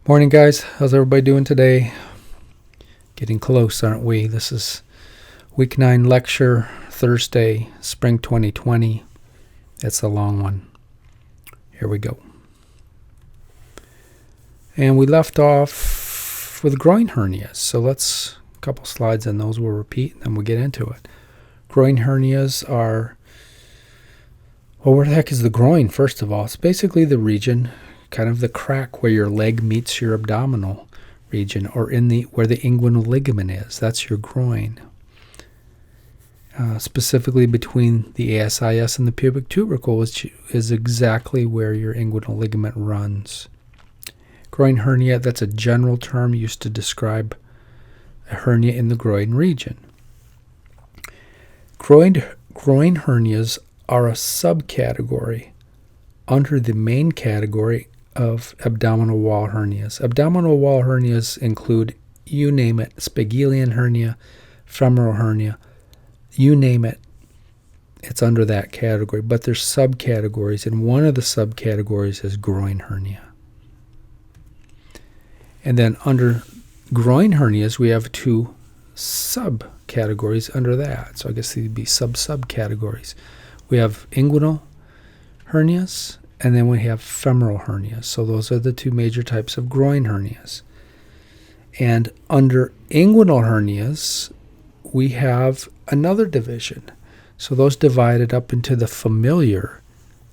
Morning, guys. How's everybody doing today? Getting close, aren't we? This is week 9 lecture, Thursday, spring 2020. It's a long one. Here we go. And we left off with groin hernias. So a couple slides on those we'll repeat, and then we'll get into it. Groin hernias are, well, where the heck is the groin, first of all? It's basically the region, kind of the crack where your leg meets your abdominal region, or where the inguinal ligament is. That's your groin. Specifically between the ASIS and the pubic tubercle is exactly where your inguinal ligament runs. Groin hernia, that's a general term used to describe a hernia in the groin region. Groin hernias are a subcategory under the main category of abdominal wall hernias. Abdominal wall hernias include, you name it, Spigelian hernia, femoral hernia, you name it, it's under that category. But there's subcategories, and one of the subcategories is groin hernia. And then under groin hernias, we have two subcategories under that. So I guess they'd be subcategories. We have inguinal hernias, and then we have femoral hernias. So those are the two major types of groin hernias. And under inguinal hernias, we have another division. So those divided up into the familiar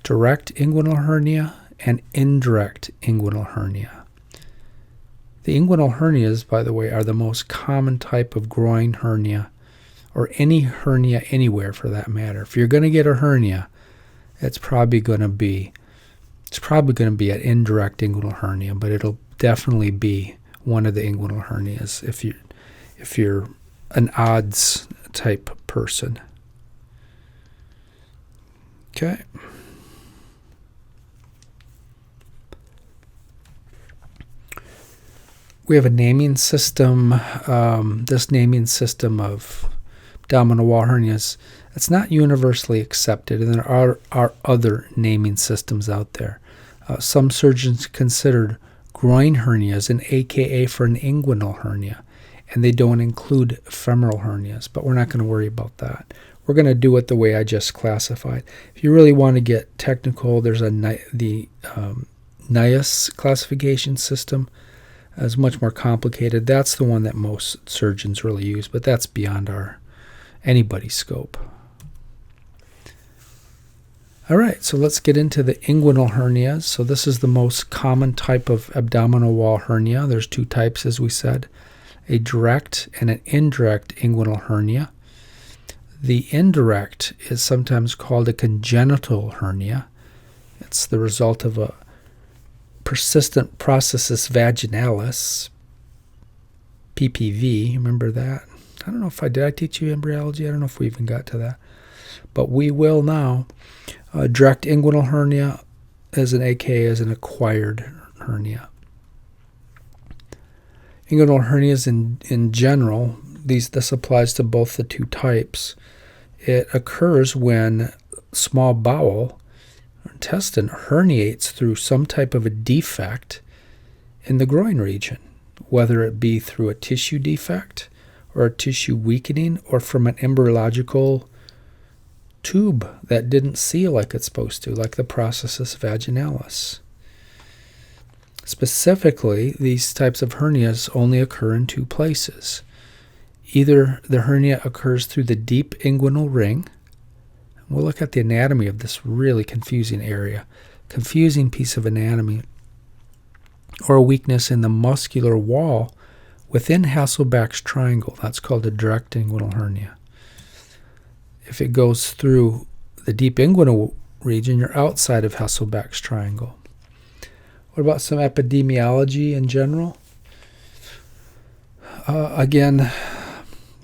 direct inguinal hernia and indirect inguinal hernia. The inguinal hernias, by the way, are the most common type of groin hernia, or any hernia anywhere for that matter. If you're going to get a hernia, it's probably going to be an indirect inguinal hernia, but it'll definitely be one of the inguinal hernias if you're an odds type person. Okay. We have a naming system. This naming system of abdominal wall hernias, it's not universally accepted, and there are other naming systems out there. Some surgeons considered groin hernias an AKA for an inguinal hernia, and they don't include femoral hernias, but we're not going to worry about that. We're going to do it the way I just classified. If you really want to get technical, there's the NIAS classification system. It's much more complicated. That's the one that most surgeons really use, but that's beyond anybody's scope. All right, so let's get into the inguinal hernias. So this is the most common type of abdominal wall hernia. There's two types, as we said, a direct and an indirect inguinal hernia. The indirect is sometimes called a congenital hernia. It's the result of a persistent processus vaginalis, PPV. Remember that? I don't know if did I teach you embryology? I don't know if we even got to that. But we will now. Direct inguinal hernia is an AKA as an acquired hernia. Inguinal hernias in general, this applies to both the two types. It occurs when small bowel or intestine herniates through some type of a defect in the groin region, whether it be through a tissue defect or a tissue weakening, or from an embryological tube that didn't seal like it's supposed to, like the processus vaginalis. Specifically, these types of hernias only occur in two places. Either the hernia occurs through the deep inguinal ring. We'll look at the anatomy of this really confusing piece of anatomy, or a weakness in the muscular wall within Hasselbalch's triangle. That's called a direct inguinal hernia. If it goes through the deep inguinal region, you're outside of Hasselbalch's triangle. What about some epidemiology in general? Again,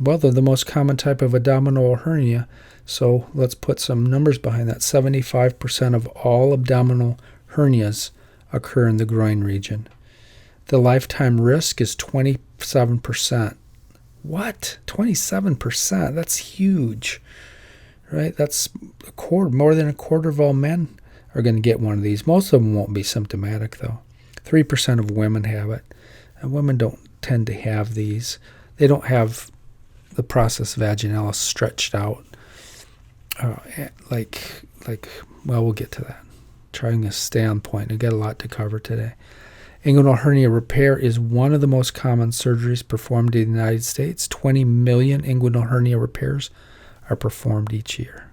they're the most common type of abdominal hernia, so let's put some numbers behind that. 75% of all abdominal hernias occur in the groin region. The lifetime risk is 27%. What? 27%? That's huge. Right? That's more than a quarter of all men are going to get one of these. Most of them won't be symptomatic, though. 3% of women have it. And women don't tend to have these. They don't have the process vaginalis stretched out. Well, we'll get to that. Trying to stay on point. I got a lot to cover today. Inguinal hernia repair is one of the most common surgeries performed in the United States. 20 million inguinal hernia repairs are performed each year.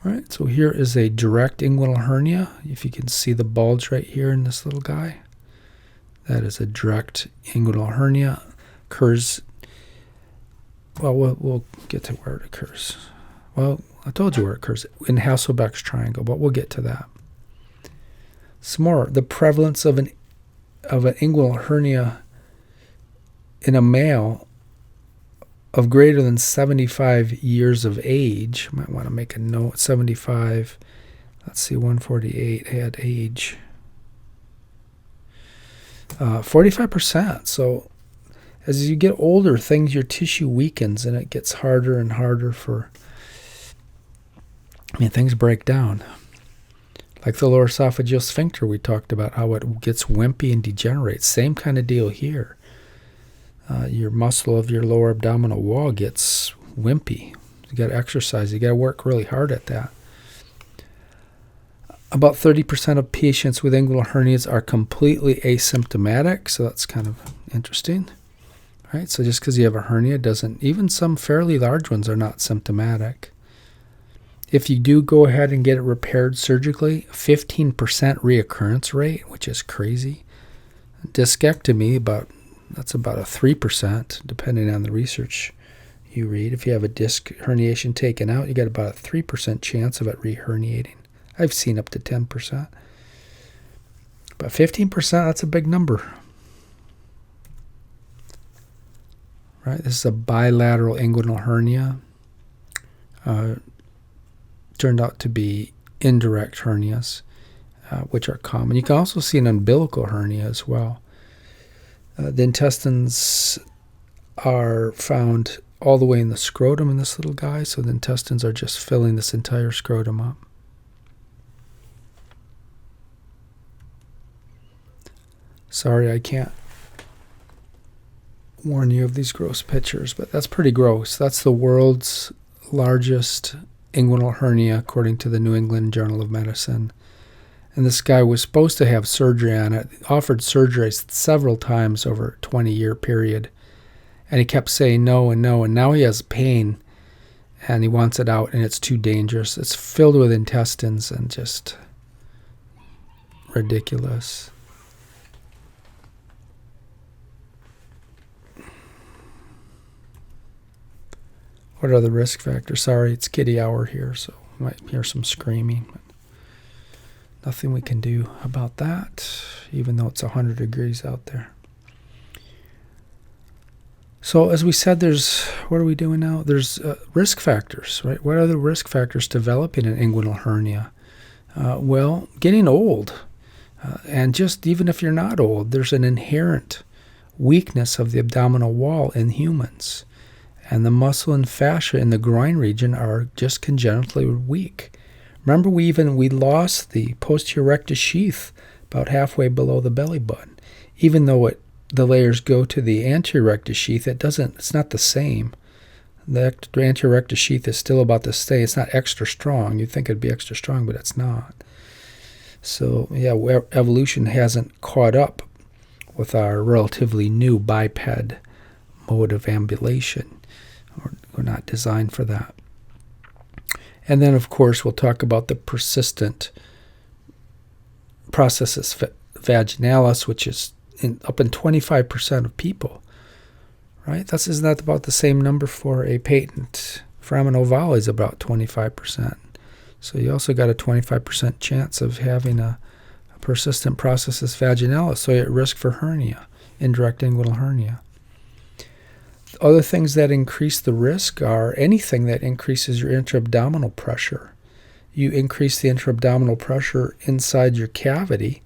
All right, so here is a direct inguinal hernia. If you can see the bulge right here in this little guy, that is a direct inguinal hernia. Occurs, well, we'll get to where it occurs. Well, I told you where it occurs, in Hasselbeck's triangle, but we'll get to that. Some more. The prevalence of an inguinal hernia in a male of greater than 75 years of age. Might want to make a note. 75. Let's see, 148 had age. 45%. So as you get older, your tissue weakens and it gets harder and harder things break down. Like the lower esophageal sphincter we talked about, how it gets wimpy and degenerates. Same kind of deal here. Your muscle of your lower abdominal wall gets wimpy. You got to exercise. You got to work really hard at that. About 30% of patients with inguinal hernias are completely asymptomatic, so that's kind of interesting. Right? So just because you have a hernia doesn't, even some fairly large ones are not symptomatic. If you do go ahead and get it repaired surgically, 15% reoccurrence rate, which is crazy. Discectomy, that's about a 3%, depending on the research you read. If you have a disc herniation taken out, you got about a 3% chance of it reherniating. I've seen up to 10%. But 15%, that's a big number. Right? This is a bilateral inguinal hernia. Turned out to be indirect hernias, which are common. You can also see an umbilical hernia as well. The intestines are found all the way in the scrotum in this little guy, so the intestines are just filling this entire scrotum up. Sorry, I can't warn you of these gross pictures, but that's pretty gross. That's the world's largest inguinal hernia, according to the New England Journal of Medicine. And this guy was supposed to have surgery on it, offered surgery several times over a 20-year period. And he kept saying no and no, and now he has pain, and he wants it out, and it's too dangerous. It's filled with intestines and just ridiculous. What are the risk factors? Sorry, it's kitty hour here, so you might hear some screaming. But nothing we can do about that, even though it's 100 degrees out there. So as we said, what are we doing now? There's risk factors, right? What are the risk factors developing an inguinal hernia? Well, getting old. And just even if you're not old, there's an inherent weakness of the abdominal wall in humans. And the muscle and fascia in the groin region are just congenitally weak. Remember, we lost the posterior rectus sheath about halfway below the belly button. Even though the layers go to the anterior rectus sheath, it's not the same. The anterior rectus sheath is still about the same. It's not extra strong. You'd think it'd be extra strong, but it's not. So, yeah, evolution hasn't caught up with our relatively new biped mode of ambulation. We're not designed for that. And then, of course, we'll talk about the persistent processus vaginalis, which is up in 25% of people. Right? Isn't that about the same number for a patent foramen ovale is about 25%. So you also got a 25% chance of having a persistent processus vaginalis, so you're at risk for hernia, indirect inguinal hernia. Other things that increase the risk are anything that increases your intra-abdominal pressure. You increase the intra-abdominal pressure inside your cavity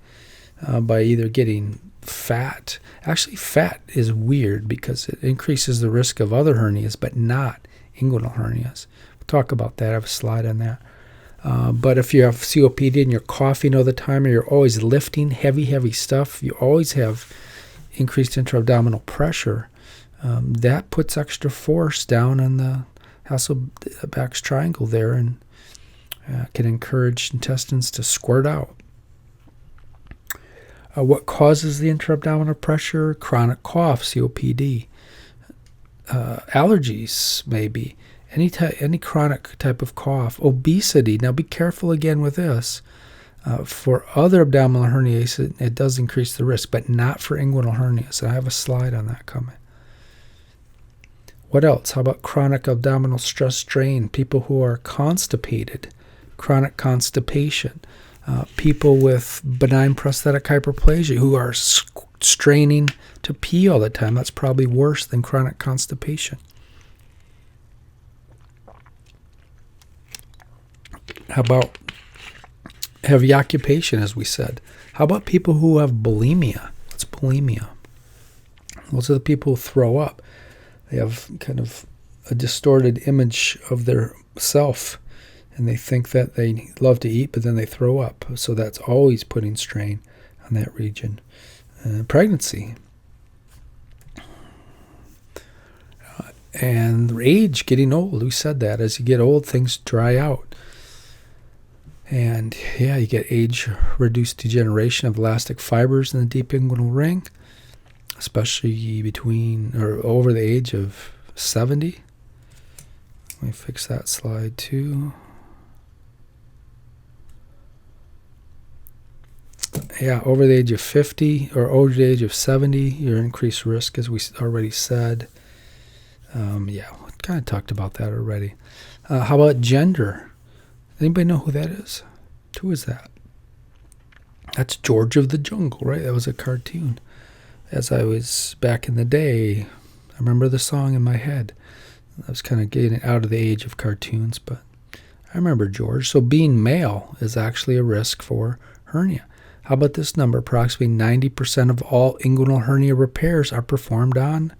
by either getting fat. Actually, fat is weird because it increases the risk of other hernias, but not inguinal hernias. We'll talk about that. I have a slide on that. But if you have COPD and you're coughing all the time, or you're always lifting heavy stuff, you always have increased intra-abdominal pressure. That puts extra force down on the Hasselbalch's triangle there, and can encourage intestines to squirt out. What causes the intra-abdominal pressure? Chronic cough, COPD. Allergies, maybe. Any chronic type of cough. Obesity. Now be careful again with this. For other abdominal hernias, it does increase the risk, but not for inguinal hernias. And I have a slide on that coming. What else? How about chronic abdominal stress strain? People who are constipated, chronic constipation. People with benign prostatic hyperplasia who are straining to pee all the time. That's probably worse than chronic constipation. How about heavy occupation, as we said? How about people who have bulimia? What's bulimia? Those are the people who throw up. They have kind of a distorted image of their self, and they think that they love to eat, but then they throw up. So that's always putting strain on that region. Pregnancy. And age, getting old. We said that. As you get old, things dry out. And yeah, you get age-reduced degeneration of elastic fibers in the deep inguinal ring, especially between or over the age of 70. Let me fix that slide too. Yeah, over the age of 50 or over the age of 70, you're increased risk, as we already said. Yeah, we kind of talked about that already. How about gender? Anybody know who that is? Who is that? That's George of the Jungle, right? That was a cartoon. As I was back in the day, I remember the song in my head. I was kind of getting out of the age of cartoons, but I remember George. So being male is actually a risk for hernia. How about this number? Approximately 90% of all inguinal hernia repairs are performed on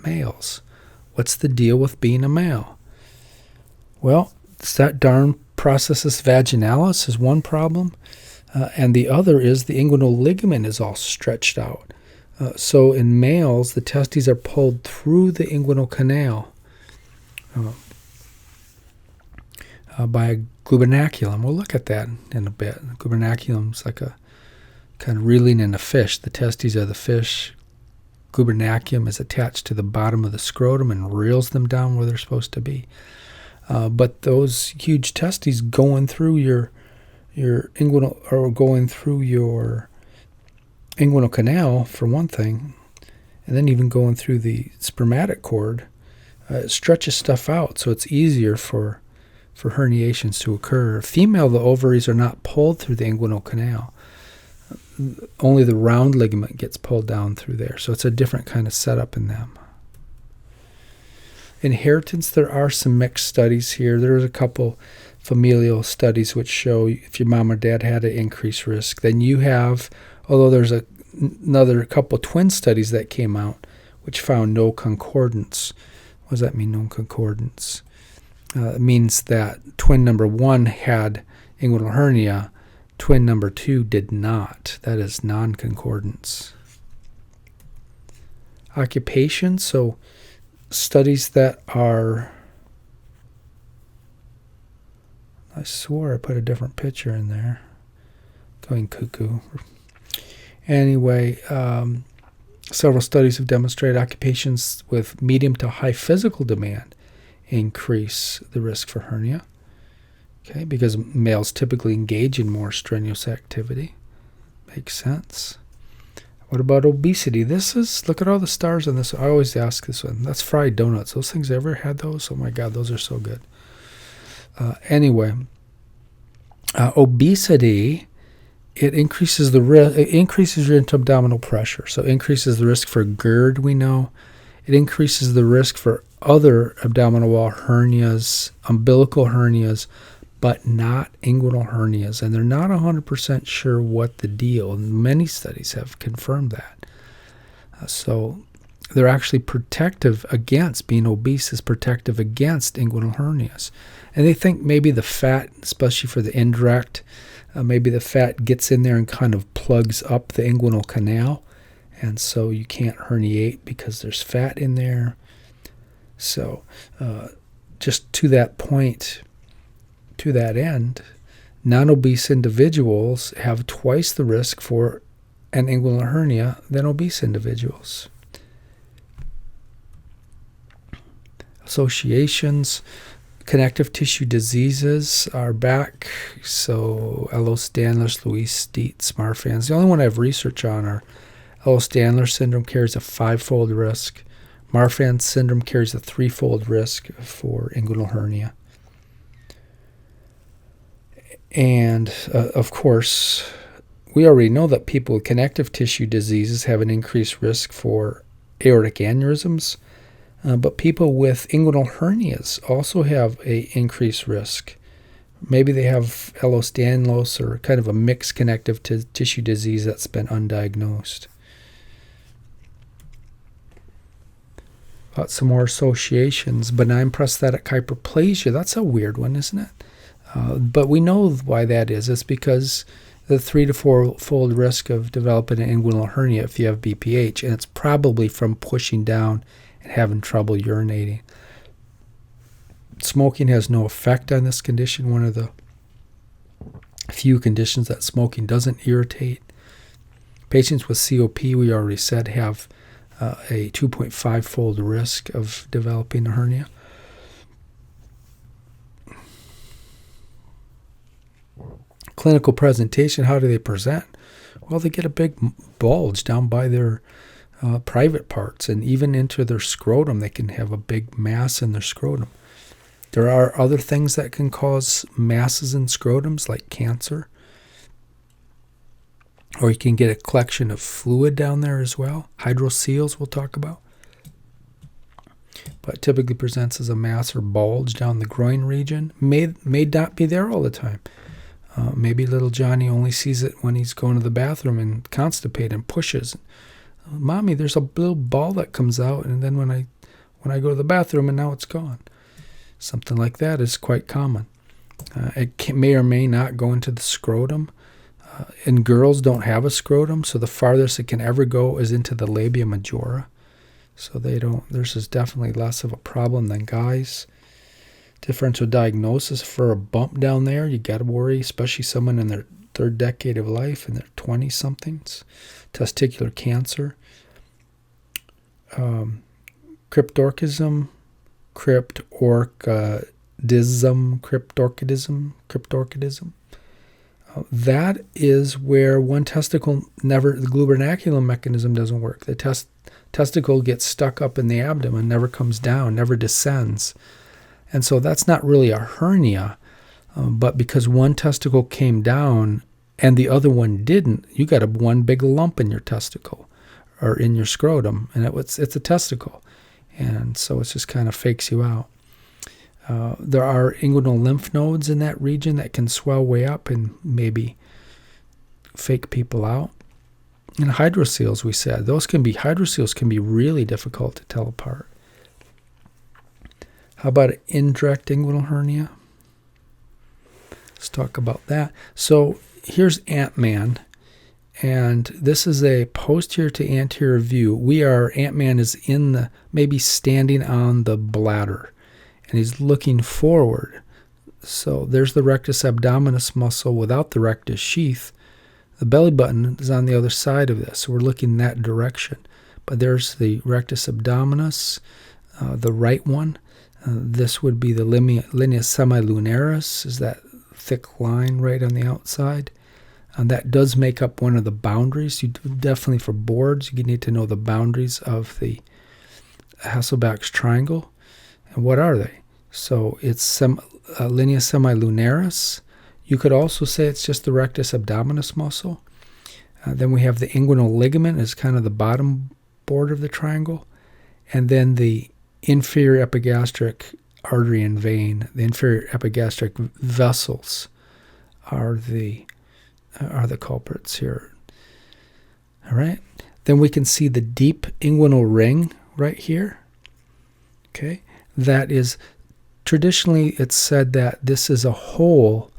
males. What's the deal with being a male? Well, it's that darn processus vaginalis is one problem, and the other is the inguinal ligament is all stretched out. So in males, the testes are pulled through the inguinal canal by a gubernaculum. We'll look at that in a bit. The gubernaculum is like a kind of reeling in a fish. The testes are the fish. Gubernaculum is attached to the bottom of the scrotum and reels them down where they're supposed to be. But those huge testes going through your inguinal, or going through your inguinal canal, for one thing, and then even going through the spermatic cord, it stretches stuff out, so it's easier for herniations to occur. Female, the ovaries are not pulled through the inguinal canal. Only the round ligament gets pulled down through there, so it's a different kind of setup in them. Inheritance, there are some mixed studies here. There's a couple familial studies which show if your mom or dad had an increased risk. Then you have, although there's another couple twin studies that came out which found no concordance. What does that mean, no concordance? It means that twin number 1 had inguinal hernia, twin number 2 did not. That is non-concordance. Occupation, so studies that are, I swore I put a different picture in there. Going cuckoo. Anyway, several studies have demonstrated occupations with medium to high physical demand increase the risk for hernia. Okay, because males typically engage in more strenuous activity. Makes sense. What about obesity? This is, look at all the stars on this. I always ask this one. That's fried donuts. Those things, ever had those? Oh my God, those are so good. Anyway, obesity, it increases the risk. It increases your intra-abdominal pressure, so increases the risk for GERD. We know it increases the risk for other abdominal wall hernias, umbilical hernias, but not inguinal hernias, and they're not 100% sure what the deal. Many studies have confirmed that. So they're actually protective against, being obese is protective against inguinal hernias. And they think maybe the fat, especially for the indirect, maybe the fat gets in there and kind of plugs up the inguinal canal, and so you can't herniate because there's fat in there. So just to that point, to that end, non-obese individuals have twice the risk for an inguinal hernia than obese individuals. Associations, connective tissue diseases are back. So Ehlers-Danlos, Louis-Dietz, Marfan's. The only one I have research on are Ehlers-Danlos syndrome carries a 5-fold risk. Marfan's syndrome carries a 3-fold risk for inguinal hernia. And, of course, we already know that people with connective tissue diseases have an increased risk for aortic aneurysms, but people with inguinal hernias also have an increased risk. Maybe they have Ehlers-Danlos or kind of a mixed connective tissue disease that's been undiagnosed. Got some more associations. Benign prosthetic hyperplasia. That's a weird one, isn't it? But we know why that is. It's because the 3 to 4-fold risk of developing an inguinal hernia if you have BPH, and it's probably from pushing down and having trouble urinating. Smoking has no effect on this condition. One of the few conditions that smoking doesn't irritate. Patients with COP, we already said, have a 2.5-fold risk of developing a hernia. Clinical presentation, how do they present? Well, they get a big bulge down by their private parts, and even into their scrotum. They can have a big mass in their scrotum. There are other things that can cause masses in scrotums, like cancer. Or you can get a collection of fluid down there as well. Hydroceles we'll talk about. But it typically presents as a mass or bulge down the groin region. May not be there all the time. Maybe little Johnny only sees it when he's going to the bathroom and constipated and pushes. Mommy, there's a little ball that comes out, and then when I go to the bathroom, and now it's gone. Something like that is quite common. It may or may not go into the scrotum. And girls don't have a scrotum, so the farthest it can ever go is into the labia majora. So theirs is definitely less of a problem than guys. Differential diagnosis for a bump down there, you got to worry, especially someone in their 3rd decade of life, in their 20-somethings. Testicular cancer. Cryptorchidism. Cryptorchidism. That is where one testicle the gubernaculum mechanism doesn't work. The testicle gets stuck up in the abdomen, never comes down, never descends. And so that's not really a hernia, but because one testicle came down and the other one didn't, you got one big lump in your testicle or in your scrotum, and it's a testicle. And so it just kind of fakes you out. There are inguinal lymph nodes in that region that can swell way up and maybe fake people out. And hydroceles, we said, hydroceles can be really difficult to tell apart. How about an indirect inguinal hernia? Let's talk about that. So here's Ant-Man, and this is a posterior to anterior view. Ant-Man is maybe standing on the bladder, and he's looking forward. So there's the rectus abdominis muscle without the rectus sheath. The belly button is on the other side of this, so we're looking in that direction. But there's the rectus abdominis, the right one. This would be the linea semilunaris, is that thick line right on the outside. And that does make up one of the boundaries. Definitely for boards, you need to know the boundaries of the Hasselbalch's triangle. And what are they? So it's linea semilunaris. You could also say it's just the rectus abdominis muscle. Then we have the inguinal ligament as kind of the bottom border of the triangle. And then the inferior epigastric artery and vein, the inferior epigastric vessels are the culprits here. All right. Then we can see the deep inguinal ring, right here. Okay, that is, traditionally it's said that this is a hole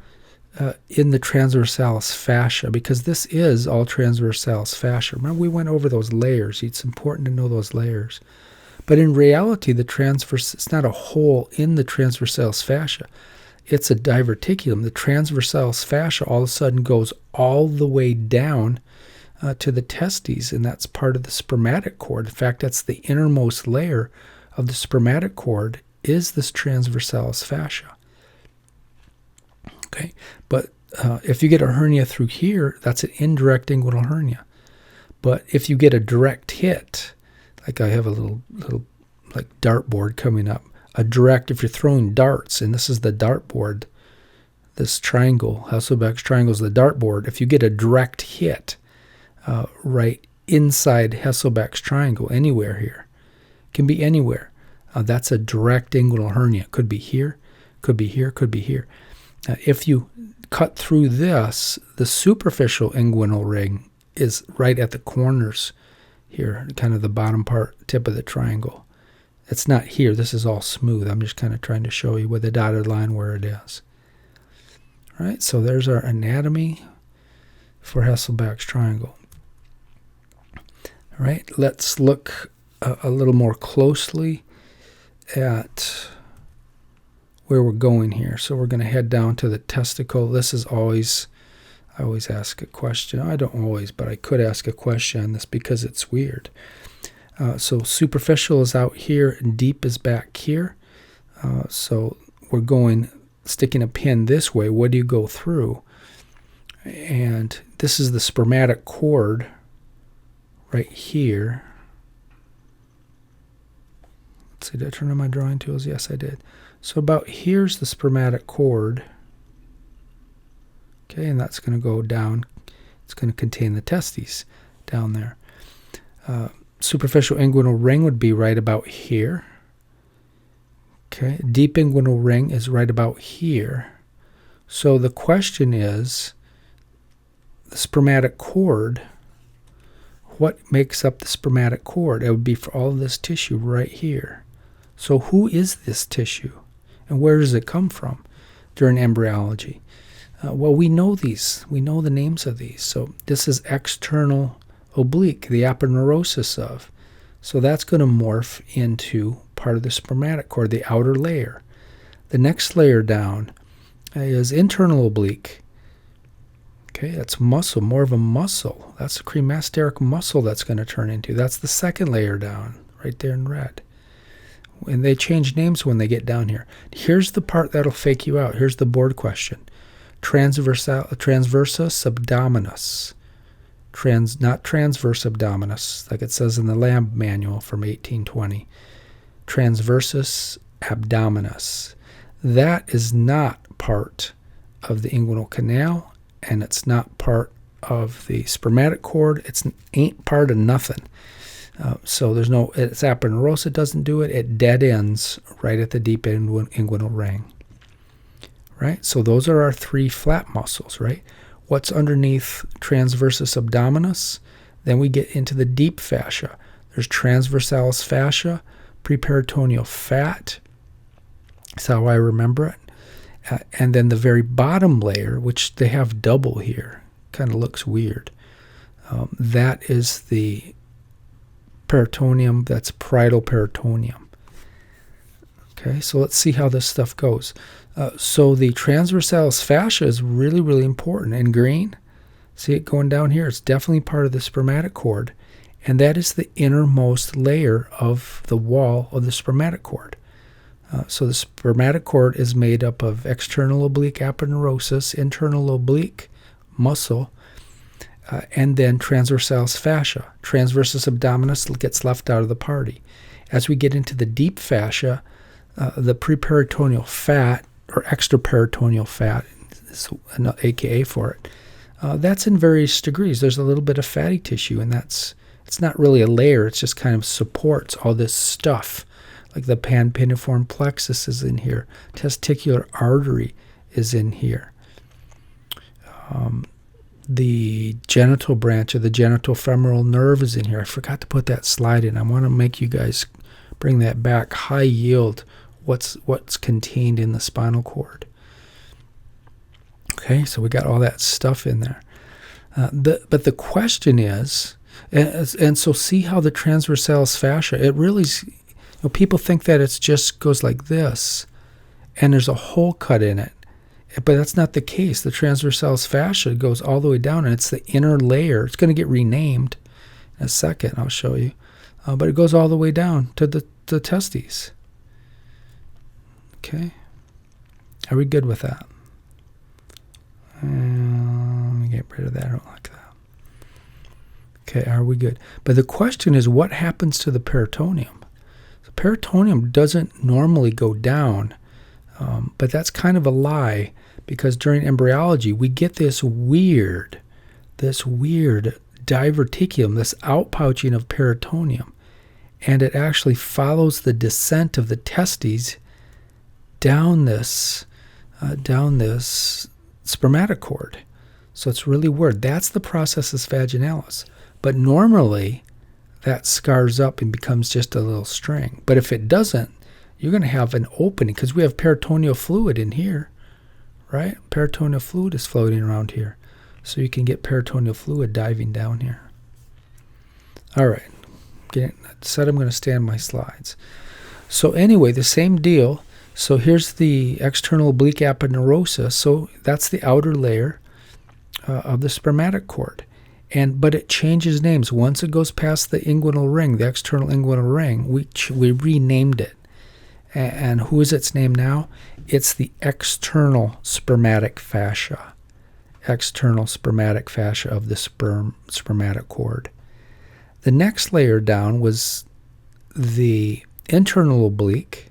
in the transversalis fascia, because this is all transversalis fascia. Remember, we went over those layers. It's important to know those layers. But in reality, it's not a hole in the transversalis fascia. It's a diverticulum. The transversalis fascia all of a sudden goes all the way down to the testes, and that's part of the spermatic cord. In fact, that's the innermost layer of the spermatic cord, is this transversalis fascia. Okay, but if you get a hernia through here, that's an indirect inguinal hernia. But if you get a direct hit, like I have a little like dartboard coming up, a direct, if you're throwing darts, and this is the dartboard, this triangle, Hasselbeck's triangle is the dartboard. If you get a direct hit right inside Hasselbeck's triangle, anywhere here, can be anywhere, that's a direct inguinal hernia. Could be here, could be here, could be here. If you cut through this, the superficial inguinal ring is right at the corners here, kind of the bottom part, tip of the triangle. It's not here. This is all smooth. I'm just kind of trying to show you with a dotted line where it is. All right, so there's our anatomy for Hasselbeck's triangle. All right, let's look a little more closely at where we're going here. So we're going to head down to the testicle. This is always, I always ask a question. I don't always, but I could ask a question on this because it's weird. So superficial is out here and deep is back here. So we're going, sticking a pin this way. What do you go through? And this is the spermatic cord right here. Let's see, did I turn on my drawing tools? Yes, I did. So about here's the spermatic cord. Okay, and that's going to go down. It's going to contain the testes down there. Superficial inguinal ring would be right about here. Okay, deep inguinal ring is right about here. So the question is, the spermatic cord, what makes up the spermatic cord? It would be for all of this tissue right here. So who is this tissue? And where does it come from during embryology? Well, we know these. We know the names of these. So this is external oblique, the aponeurosis of. So that's going to morph into part of the spermatic cord, the outer layer. The next layer down is internal oblique. Okay, that's muscle, more of a muscle. That's a cremasteric muscle that's going to turn into. That's the second layer down, right there in red. And they change names when they get down here. Here's the part that'll fake you out. Here's the board question. Transversus abdominis. Not transverse abdominis, like it says in the lab manual from 1820. Transversus abdominis. That is not part of the inguinal canal, and it's not part of the spermatic cord. It ain't part of nothing. So there's no, it's aponeurosis, it doesn't do it. It dead ends right at the deep inguinal ring. Right? So those are our three flat muscles, right? What's underneath transversus abdominis? Then we get into the deep fascia. There's transversalis fascia, preperitoneal fat. That's how I remember it. And then the very bottom layer, which they have double here, kind of looks weird. That is the peritoneum, that's parietal peritoneum. Okay, so let's see how this stuff goes. So the transversalis fascia is really, really important. In green, see it going down here? It's definitely part of the spermatic cord, and that is the innermost layer of the wall of the spermatic cord. So the spermatic cord is made up of external oblique aponeurosis, internal oblique muscle, and then transversalis fascia. Transversus abdominis gets left out of the party. As we get into the deep fascia, the preperitoneal fat, or extraperitoneal fat, is an AKA for it, that's in various degrees. There's a little bit of fatty tissue, and it's not really a layer. It's just kind of supports all this stuff. Like the panpiniform plexus is in here. Testicular artery is in here. the genital branch of the genitofemoral nerve is in here. I forgot to put that slide in. I want to make you guys bring that back. High yield, what's contained in the spinal cord. Okay, so we got all that stuff in there. But the question is, and so see how the transversalis fascia, it really, people think that it just goes like this, and there's a hole cut in it. But that's not the case. The transversalis fascia goes all the way down, and it's the inner layer. It's going to get renamed in a second. I'll show you. But it goes all the way down to the testes. Okay. Are we good with that? Let me get rid of that. I don't like that. Okay, are we good? But the question is, what happens to the peritoneum? The peritoneum doesn't normally go down, but that's kind of a lie, because during embryology we get this weird diverticulum, this outpouching of peritoneum, and it actually follows the descent of the testes down this spermatocord. So it's really weird. That's the processus vaginalis. But normally that scars up and becomes just a little string. But if it doesn't, you're going to have an opening, because we have peritoneal fluid in here, right? Peritoneal fluid is floating around here. So you can get peritoneal fluid diving down here. All right. I said I'm going to stand my slides. So anyway, the same deal. So here's the external oblique aponeurosa. So that's the outer layer of the spermatic cord. But it changes names. Once it goes past the inguinal ring, the external inguinal ring, we renamed it. And who is its name now? It's the external spermatic fascia. External spermatic fascia of the spermatic cord. The next layer down was the internal oblique.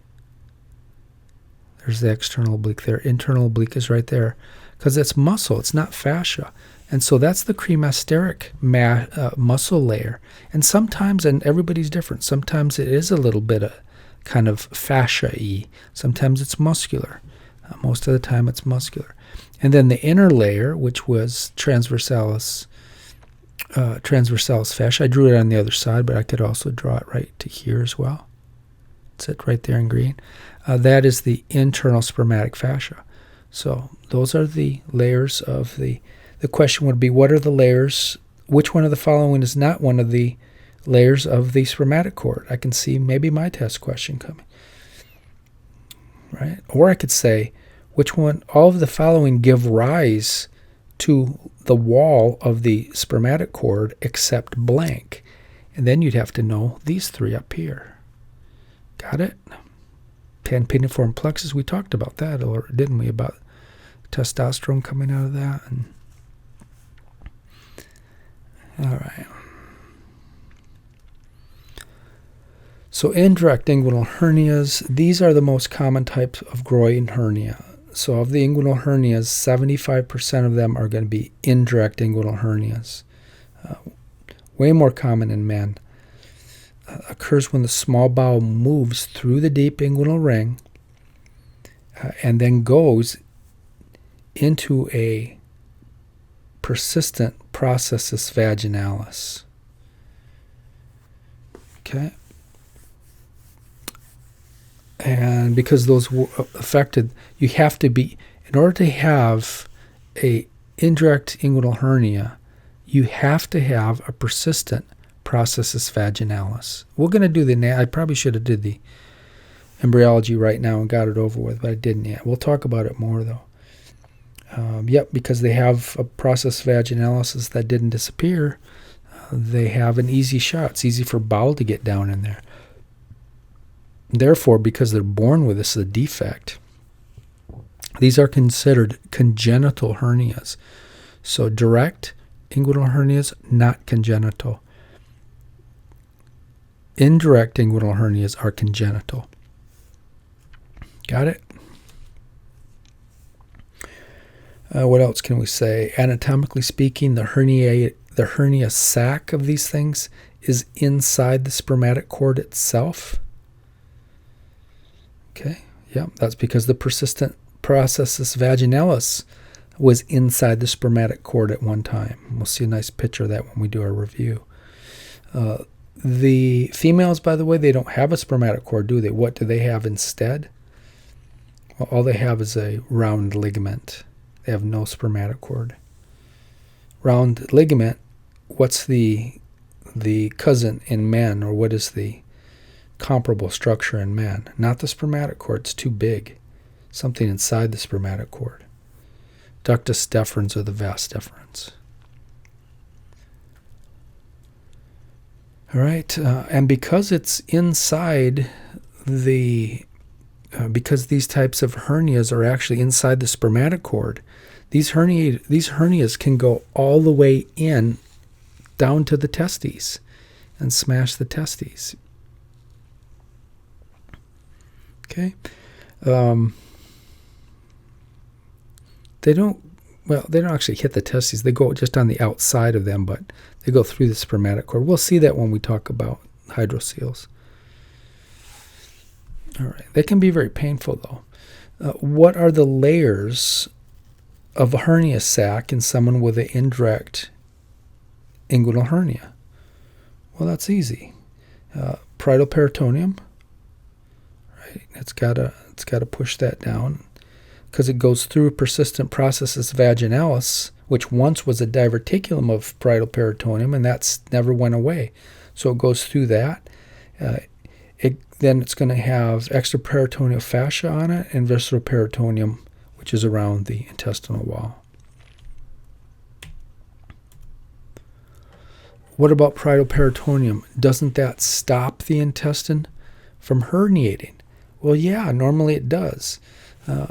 There's the external oblique there. Internal oblique is right there, because it's muscle. It's not fascia. And so that's the cremasteric muscle layer. And sometimes, and everybody's different, sometimes it is a little bit of kind of fascia-y. Sometimes it's muscular. Most of the time it's muscular. And then the inner layer, which was transversalis fascia. I drew it on the other side, but I could also draw it right to here as well. It's it right there in green. That is the internal spermatic fascia. So those are the layers of the question would be, what are the layers? Which one of the following is not one of the layers of the spermatic cord? I can see maybe my test question coming. Right? Or I could say, which one, all of the following give rise to the wall of the spermatic cord except blank. And then you'd have to know these three up here. Got it? Panpeniform plexus, we talked about that, or didn't we, about testosterone coming out of that? And all right. So indirect inguinal hernias, these are the most common types of groin hernia. So of the inguinal hernias, 75% of them are going to be indirect inguinal hernias. Way more common in men. Occurs when the small bowel moves through the deep inguinal ring and then goes into a persistent processus vaginalis. Okay? And because those were affected, you have to be, in order to have a indirect inguinal hernia, you have to have a persistent processus vaginalis. We're going to do I probably should have did the embryology right now and got it over with, but I didn't yet. We'll talk about it more, though. Yep, because they have a processus vaginalis that didn't disappear. They have an easy shot. It's easy for bowel to get down in there. Therefore, because they're born with this, a defect, these are considered congenital hernias. So direct inguinal hernias, not congenital. Indirect inguinal hernias are congenital. Got it? What else can we say? Anatomically speaking, the hernia sac of these things is inside the spermatic cord itself. Okay, yeah, that's because the persistent processus vaginalis was inside the spermatic cord at one time. We'll see a nice picture of that when we do our review. The females, by the way, they don't have a spermatic cord, do they? What do they have instead? Well, all they have is a round ligament. They have no spermatic cord. Round ligament, what's the cousin in men, or what is the comparable structure in men? Not the spermatic cord, it's too big. Something inside the spermatic cord. Ductus deferens or the vas deferens. All right, and because it's inside because these types of hernias are actually inside the spermatic cord, these hernias can go all the way in down to the testes and smash the testes. Okay, they don't actually hit the testes. They go just on the outside of them, but they go through the spermatic cord. We'll see that when we talk about hydroceles. All right, they can be very painful though. What are the layers of a hernia sac in someone with an indirect inguinal hernia? Well, that's easy. Parietal peritoneum. Right, it's got to push that down, because it goes through persistent processus vaginalis, which once was a diverticulum of parietal peritoneum, and that's never went away. So it goes through that. Then it's going to have extraperitoneal fascia on it and visceral peritoneum, which is around the intestinal wall. What about parietal peritoneum? Doesn't that stop the intestine from herniating? Well, yeah, normally it does. I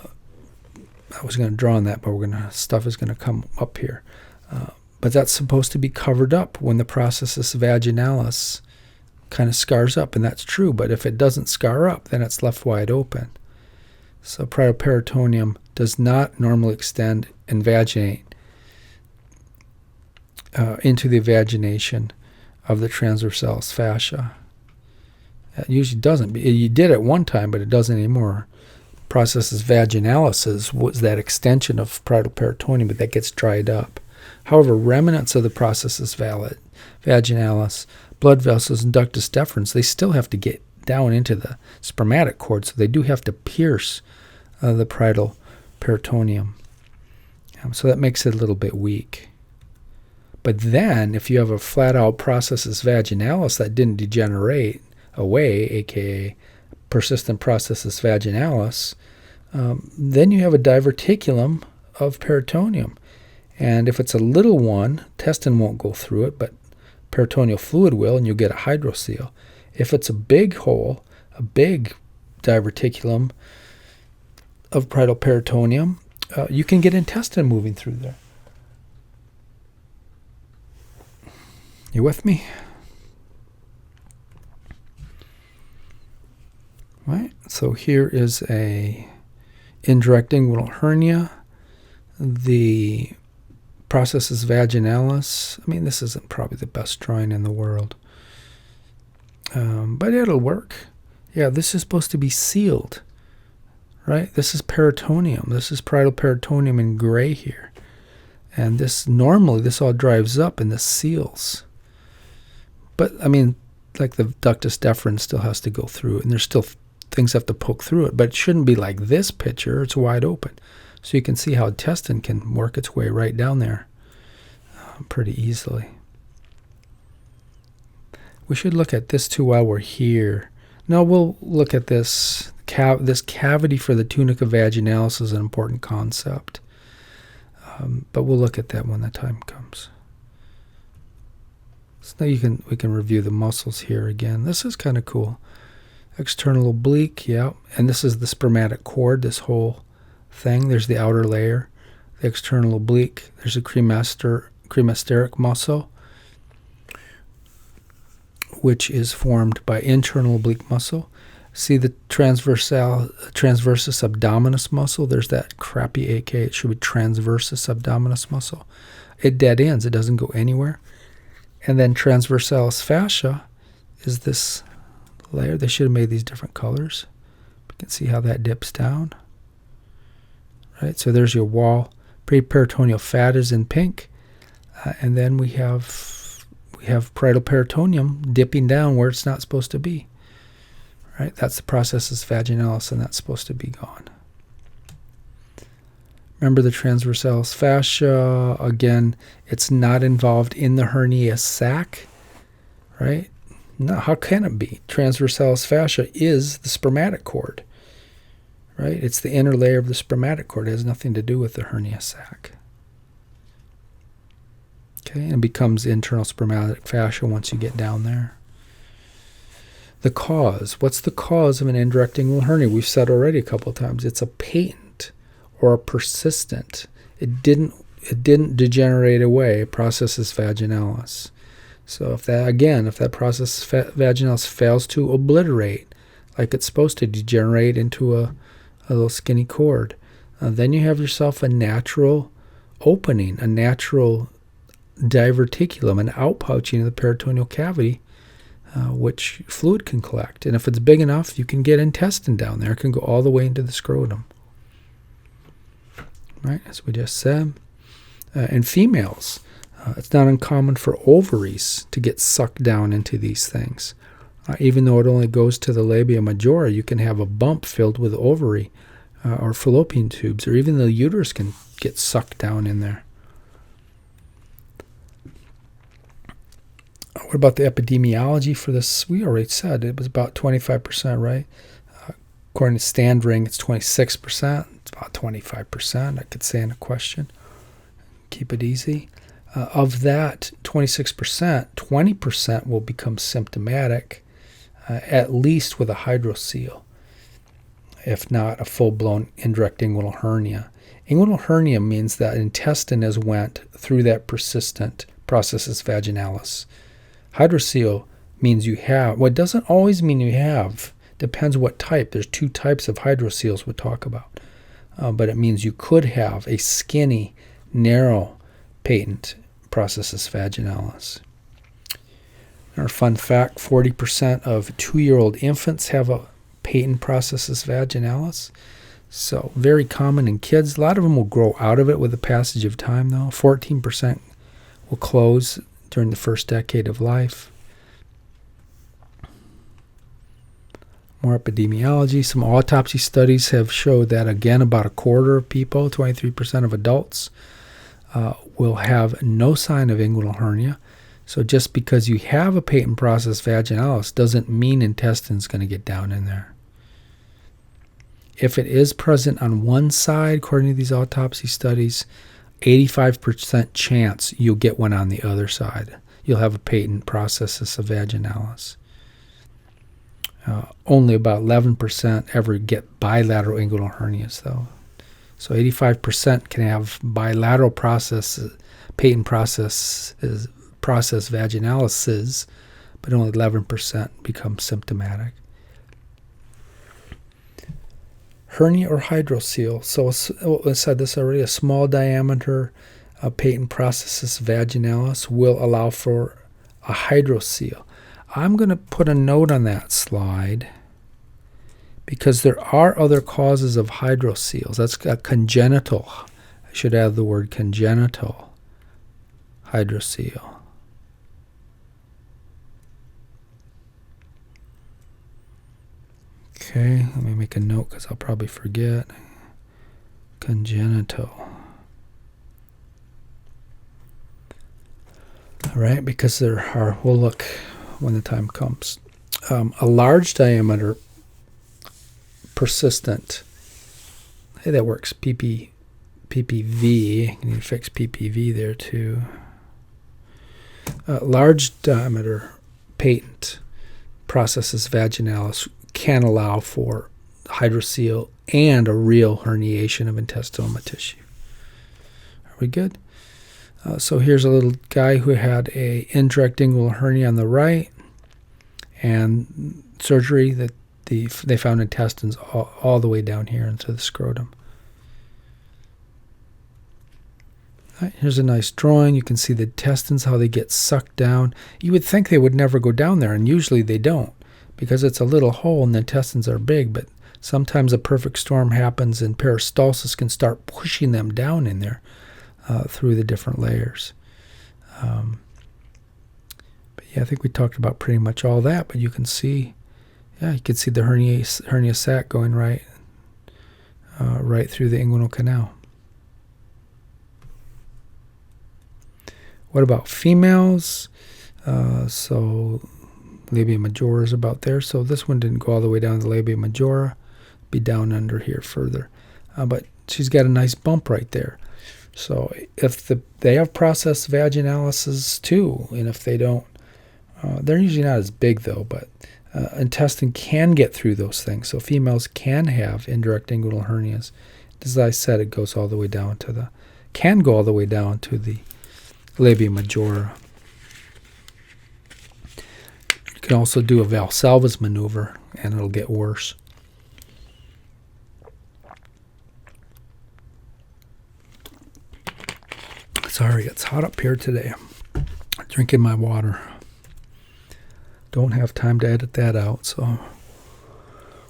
was going to draw on that, but stuff is going to come up here. But that's supposed to be covered up when the processus vaginalis kind of scars up, and that's true. But if it doesn't scar up, then it's left wide open. So parietal peritoneum does not normally extend and vaginate into the vagination of the transversalis fascia. It usually doesn't. You did at one time, but it doesn't anymore. Processus vaginalis was that extension of parietal peritoneum, but that gets dried up. However, remnants of the processus vaginalis, blood vessels, and ductus deferens, they still have to get down into the spermatic cord, so they do have to pierce the parietal peritoneum. So that makes it a little bit weak. But then, if you have a flat-out processus vaginalis that didn't degenerate away, aka persistent processus vaginalis, then you have a diverticulum of peritoneum. And if it's a little one, intestine won't go through it, but peritoneal fluid will, and you'll get a hydrocele. If it's a big hole, a big diverticulum of parietal peritoneum, you can get intestine moving through there. You with me? Right. So here is a indirect inguinal hernia. The processus vaginalis. I mean, this isn't probably the best drawing in the world, but it'll work. Yeah, this is supposed to be sealed, right? This is peritoneum. This is parietal peritoneum in gray here, and this all drives up and this seals. But I mean, like the ductus deferens still has to go through it, and there's still things have to poke through it, but it shouldn't be like this picture. It's wide open. So you can see how intestine can work its way right down there pretty easily. We should look at this too while we're here. Now we'll look at this. This cavity for the tunica vaginalis is an important concept, but we'll look at that when the time comes. So now we can review the muscles here again. This is kind of cool. External oblique, yeah, and this is the spermatic cord. This whole thing. There's the outer layer, the external oblique. There's a cremasteric muscle, which is formed by internal oblique muscle. See the transversus abdominis muscle? There's that crappy AK. It should be transversus abdominis muscle. It dead ends. It doesn't go anywhere. And then transversalis fascia is this layer. They should have made these different colors. You can see how that dips down. Right, so there's your wall, Preperitoneal fat is in pink, and then we have parietal peritoneum dipping down where it's not supposed to be. Right? That's the processus vaginalis, and that's supposed to be gone. Remember the transversalis fascia, again, it's not involved in the hernia sac, right? No, how can it be? Transversalis fascia is the spermatic cord, right? It's the inner layer of the spermatic cord. It has nothing to do with the hernia sac. Okay, and it becomes internal spermatic fascia once you get down there. The cause. What's the cause of an indirect inguinal hernia? We've said already a couple of times. It's a patent or a persistent. It didn't degenerate away. Processus vaginalis. So if that processus vaginalis fails to obliterate, like it's supposed to degenerate into a little skinny cord, then you have yourself a natural opening, a natural diverticulum, an outpouching of the peritoneal cavity, which fluid can collect. And if it's big enough, you can get intestine down there. It can go all the way into the scrotum. Right, as we just said. In females, it's not uncommon for ovaries to get sucked down into these things. Even though it only goes to the labia majora, you can have a bump filled with ovary or fallopian tubes, or even the uterus can get sucked down in there. What about the epidemiology for this? We already said it was about 25%, right? According to Standring, it's 26%. It's about 25%, I could say in a question. Keep it easy. Of that 26%, 20% will become symptomatic, at least with a hydrocele, if not a full-blown indirect inguinal hernia. Inguinal hernia means that intestine has went through that persistent processus vaginalis. Hydrocele means you have. Well, it doesn't always mean you have. Depends what type. There's two types of hydroceles we'll talk about. But it means you could have a skinny, narrow, patent processus vaginalis. Our fun fact, 40% of 2-year-old infants have a patent processus vaginalis. So very common in kids. A lot of them will grow out of it with the passage of time, though. 14% will close during the first decade of life. More epidemiology. Some autopsy studies have showed that, again, about a quarter of people, 23% of adults, will have no sign of inguinal hernia. So just because you have a patent process vaginalis doesn't mean intestine's going to get down in there. If it is present on one side, according to these autopsy studies, 85% chance you'll get one on the other side. You'll have a patent processus vaginalis. Only about 11% ever get bilateral inguinal hernias, though. So 85% can have bilateral patent process vaginalises, but only 11% become symptomatic. Hernia or hydrocele. So I said this already, a small diameter patent processus vaginalis will allow for a hydrocele. I'm going to put a note on that slide because there are other causes of hydroceles. That's a congenital. I should add the word congenital hydrocele. Okay, let me make a note because I'll probably forget. Congenital. All right, because there are, we'll look when the time comes. A large diameter, persistent, hey, that works, PPV, you need to fix PPV there too. Large diameter patent processus vaginalis can allow for hydrocele and a real herniation of intestinal tissue. Are we good? So here's a little guy who had a indirect inguinal hernia on the right, and surgery that they found intestines all the way down here into the scrotum. Right, here's a nice drawing. You can see the intestines, how they get sucked down. You would think they would never go down there, and usually they don't, because it's a little hole and the intestines are big, but Sometimes a perfect storm happens and peristalsis can start pushing them down in there through the different layers. But yeah, I think we talked about pretty much all that, but you can see, yeah, you can see the hernia sac going right through the inguinal canal. What about females? So labia majora is about there. So this one didn't go all the way down to the labia majora. Be down under here further. But she's got a nice bump right there. So if they have process vaginalis too, and if they don't, they're usually not as big though, but intestine can get through those things. So females can have indirect inguinal hernias. As I said, it goes all the way down to can go all the way down to the labia majora. You can also do a Valsalva's maneuver, and it'll get worse. Sorry, it's hot up here today. I'm drinking my water. Don't have time to edit that out. So,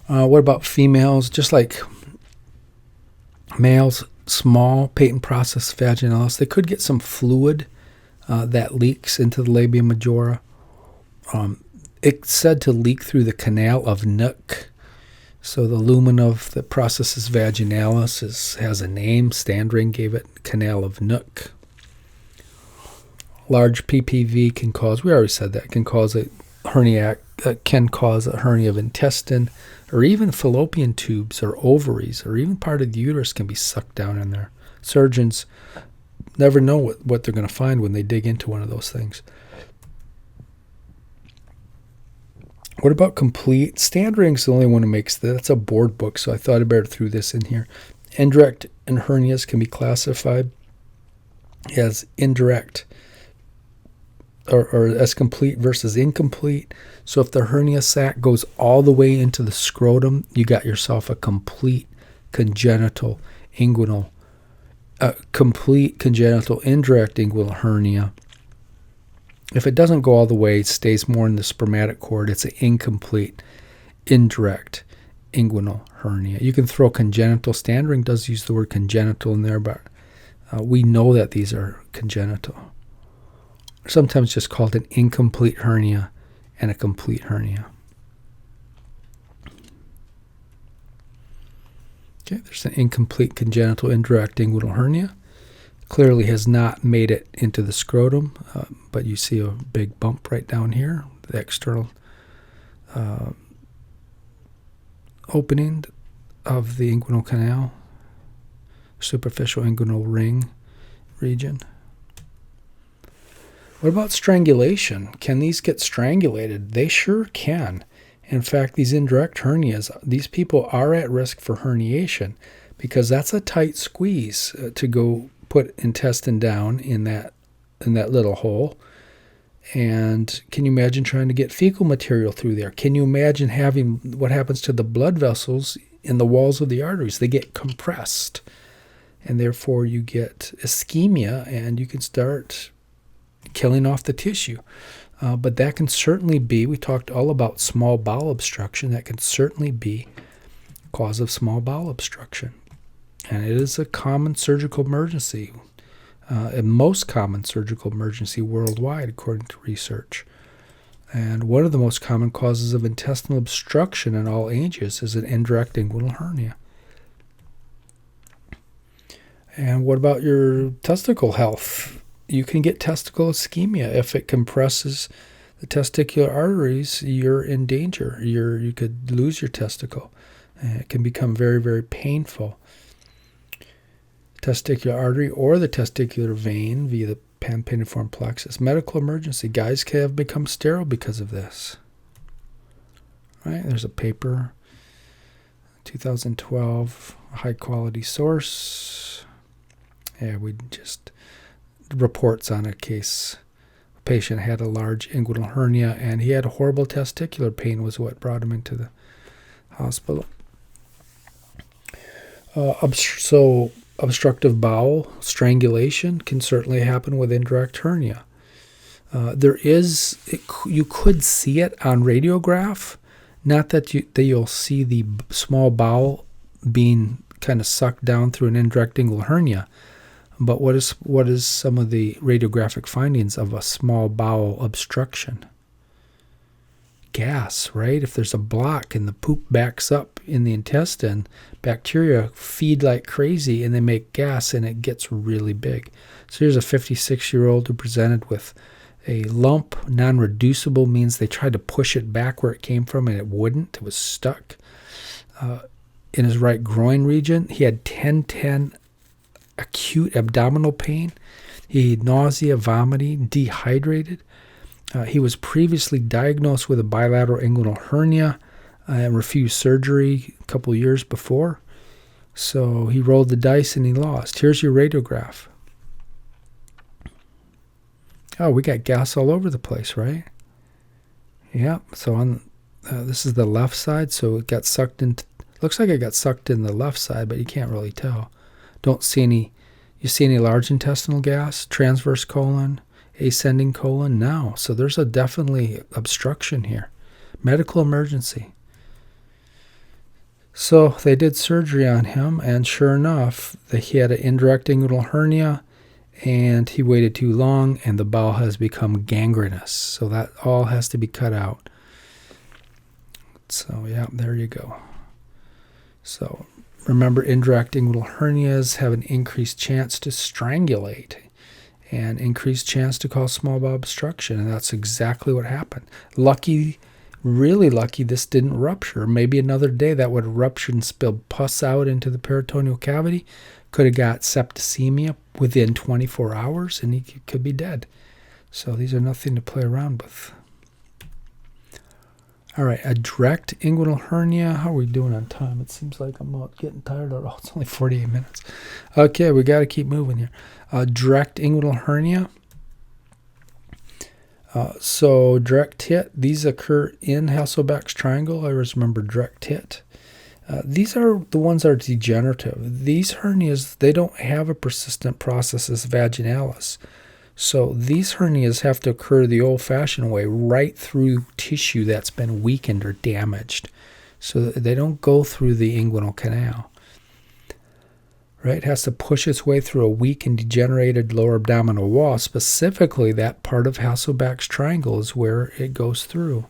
what about females? Just like males, small patent process vaginalis, they could get some fluid that leaks into the labia majora. It's said to leak through the canal of Nook. So the lumen of the processus vaginalis has a name. Standring gave it canal of Nook. Large PPV can cause, we already said that, can cause a hernia of intestine, or even fallopian tubes or ovaries, or even part of the uterus can be sucked down in there. Surgeons never know what they're going to find when they dig into one of those things. What about complete? Standring's the only one who makes that. That's a board book, so I thought I better throw this in here. Indirect and hernias can be classified as indirect or as complete versus incomplete. So if the hernia sac goes all the way into the scrotum, you got yourself a complete congenital indirect inguinal hernia. If it doesn't go all the way, it stays more in the spermatic cord, it's an incomplete indirect inguinal hernia. You can throw congenital. Standring does use the word congenital in there, but we know that these are congenital. Sometimes just called an incomplete hernia and a complete hernia. Okay, there's an incomplete congenital indirect inguinal hernia. Clearly has not made it into the scrotum, but you see a big bump right down here, the external opening of the inguinal canal, superficial inguinal ring region. What about strangulation? Can these get strangulated? They sure can. In fact, these indirect hernias, these people are at risk for herniation because that's a tight squeeze to go put intestine down in that little hole. And can you imagine trying to get fecal material through there? Can you imagine having what happens to the blood vessels in the walls of the arteries? They get compressed, and therefore you get ischemia, and you can start killing off the tissue. But that can certainly be, we talked all about small bowel obstruction, that can certainly be cause of small bowel obstruction. And it is a common surgical emergency, a most common surgical emergency worldwide, according to research. And one of the most common causes of intestinal obstruction in all ages is an indirect inguinal hernia. And what about your testicle health? You can get testicle ischemia. If it compresses the testicular arteries, you're in danger. You could lose your testicle. And it can become very, very painful. Testicular artery or the testicular vein via the pampiniform plexus. Medical emergency. Guys can have become sterile because of this. Right? There's a paper, 2012, high quality source. Yeah, we just reports on a case. A patient had a large inguinal hernia and he had horrible testicular pain was what brought him into the hospital. So obstructive bowel strangulation can certainly happen with indirect hernia. You could see it on radiograph. Not that you'll see the small bowel being kind of sucked down through an indirect inguinal hernia, but what is some of the radiographic findings of a small bowel obstruction? Gas, right? If there's a block and the poop backs up in the intestine, bacteria feed like crazy and they make gas and it gets really big. So here's a 56-year-old who presented with a lump. Non-reducible means they tried to push it back where it came from and it wouldn't. It was stuck in his right groin region. He had 10-10 acute abdominal pain. He had nausea, vomiting, dehydrated. He was previously diagnosed with a bilateral inguinal hernia and refused surgery a couple years before. So he rolled the dice and he lost. Here's your radiograph. Oh, we got gas all over the place, right? Yep. So on this is the left side, so it got sucked into. Looks like it got sucked in the left side, but you can't really tell. Don't see any. You see any large intestinal gas, transverse colon, ascending colon? No. So there's a definitely obstruction here. Medical emergency. So they did surgery on him, and sure enough, he had an indirect inguinal hernia, and he waited too long, and the bowel has become gangrenous. So that all has to be cut out. So, yeah, there you go. So remember, indirect inguinal hernias have an increased chance to strangulate and increased chance to cause small bowel obstruction, and that's exactly what happened. Lucky, really lucky, this didn't rupture. Maybe another day that would have ruptured and spilled pus out into the peritoneal cavity. Could have got septicemia within 24 hours, and he could be dead. So these are nothing to play around with. All right, a direct inguinal hernia. How are we doing on time? It seems like I'm getting tired. Oh, it's only 48 minutes. Okay, we got to keep moving here. Direct inguinal hernia. So direct hit, these occur in Hasselbeck's triangle. I always remember direct hit. These are the ones that are degenerative. These hernias, they don't have a persistent processus vaginalis. So these hernias have to occur the old-fashioned way, right through tissue that's been weakened or damaged. So they don't go through the inguinal canal. Right? It has to push its way through a weak and degenerated lower abdominal wall. Specifically, that part of Hasselbeck's triangle is where it goes through.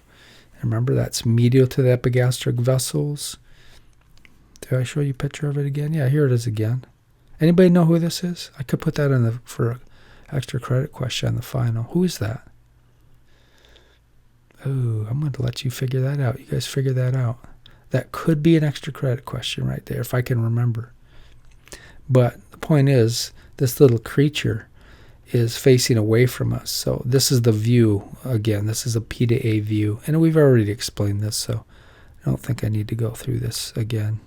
And remember, that's medial to the epigastric vessels. Did I show you a picture of it again? Yeah, here it is again. Anybody know who this is? I could put that in for an extra credit question on the final. Who is that? Oh, I'm going to let you figure that out. You guys figure that out. That could be an extra credit question right there, if I can remember. But the point is, this little creature is facing away from us. So this is the view. Again, this is a P to A view. And we've already explained this, so I don't think I need to go through this again.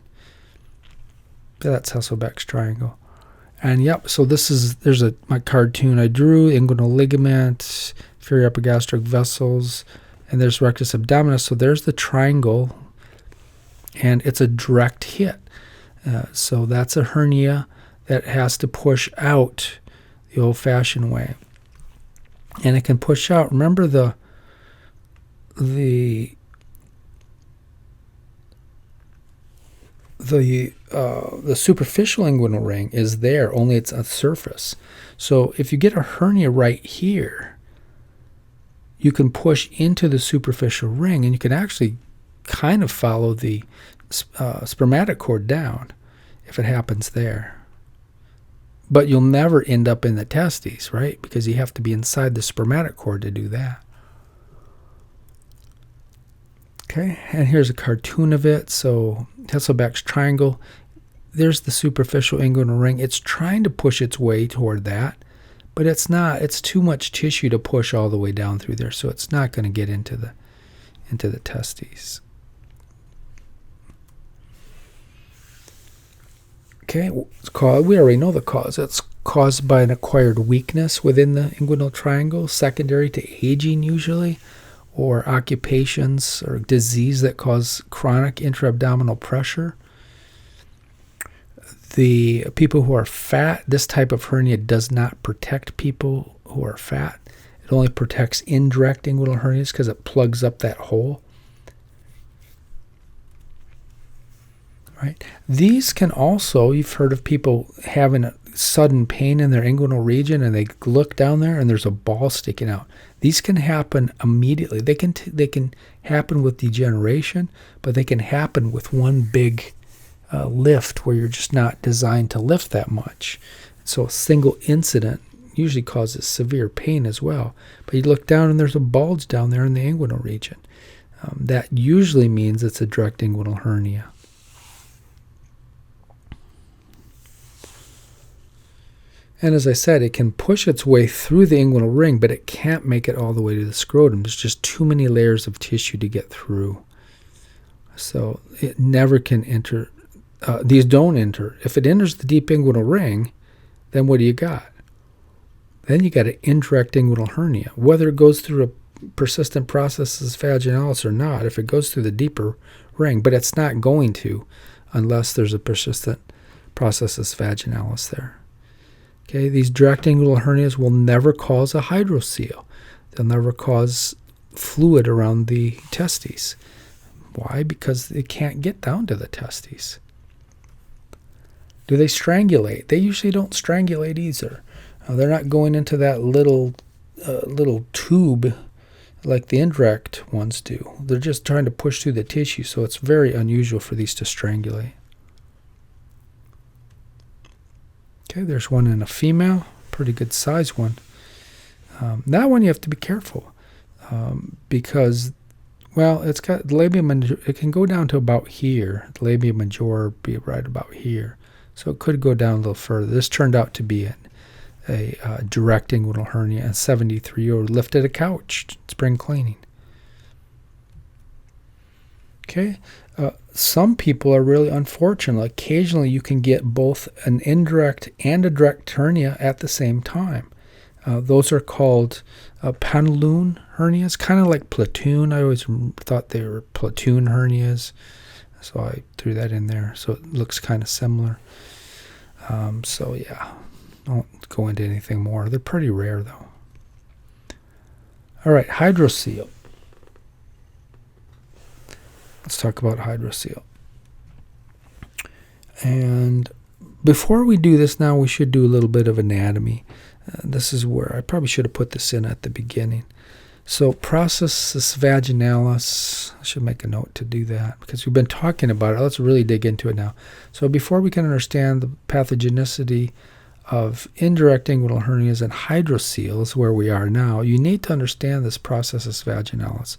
But that's Hasselbeck's triangle. And yep, so there's my cartoon I drew, inguinal ligament, inferior epigastric vessels, and there's rectus abdominis. So there's the triangle, and it's a direct hit. So that's a hernia that has to push out the old-fashioned way. And it can push out. Remember the superficial inguinal ring is there, only it's a surface. So if you get a hernia right here, you can push into the superficial ring, and you can actually kind of follow the spermatic cord down if it happens there. But you'll never end up in the testes, right? Because you have to be inside the spermatic cord to do that. Okay, and here's a cartoon of it. So Hasselbeck's triangle, there's the superficial inguinal ring. It's trying to push its way toward that, but it's not. It's too much tissue to push all the way down through there, so it's not going to get into the testes. Okay, we already know the cause. It's caused by an acquired weakness within the inguinal triangle, secondary to aging usually, or occupations or disease that cause chronic intra-abdominal pressure. The people who are fat, this type of hernia does not protect people who are fat. It only protects indirect inguinal hernias because it plugs up that hole. right? These can also, you've heard of people having a sudden pain in their inguinal region, and they look down there and there's a ball sticking out. These can happen immediately. They can happen with degeneration, but they can happen with one big lift where you're just not designed to lift that much. So a single incident usually causes severe pain as well. But you look down and there's a bulge down there in the inguinal region. That usually means it's a direct inguinal hernia. And as I said, it can push its way through the inguinal ring, but it can't make it all the way to the scrotum. There's just too many layers of tissue to get through. So it never can enter. These don't enter. If it enters the deep inguinal ring, then what do you got? Then you got an indirect inguinal hernia. Whether it goes through a persistent processus vaginalis or not, if it goes through the deeper ring, but it's not going to unless there's a persistent processus vaginalis there. Okay, these direct inguinal hernias will never cause a hydrocele. They'll never cause fluid around the testes. Why? Because they can't get down to the testes. Do they strangulate? They usually don't strangulate either. They're not going into that little tube like the indirect ones do. They're just trying to push through the tissue, so it's very unusual for these to strangulate. Okay, there's one in a female, pretty good size one. That one you have to be careful because, well, it's got the labia major. It can go down to about here. The labia major would be right about here, so it could go down a little further. This turned out to be a direct inguinal hernia. A 73-year-old lifted a couch, spring cleaning. Okay. Some people are really unfortunate. Occasionally you can get both an indirect and a direct hernia at the same time. Those are called pantaloon hernias, kind of like platoon. I always thought they were platoon hernias, so I threw that in there. So it looks kind of similar. So yeah, don't go into anything more. They're pretty rare though. All right, hydrocele. Let's talk about hydrocele. And before we do this now, we should do a little bit of anatomy. This is where I probably should have put this in at the beginning. So processus vaginalis, I should make a note to do that because we've been talking about it. Let's really dig into it now. So before we can understand the pathogenicity of indirect inguinal hernias and hydroceles, where we are now, you need to understand this processus vaginalis.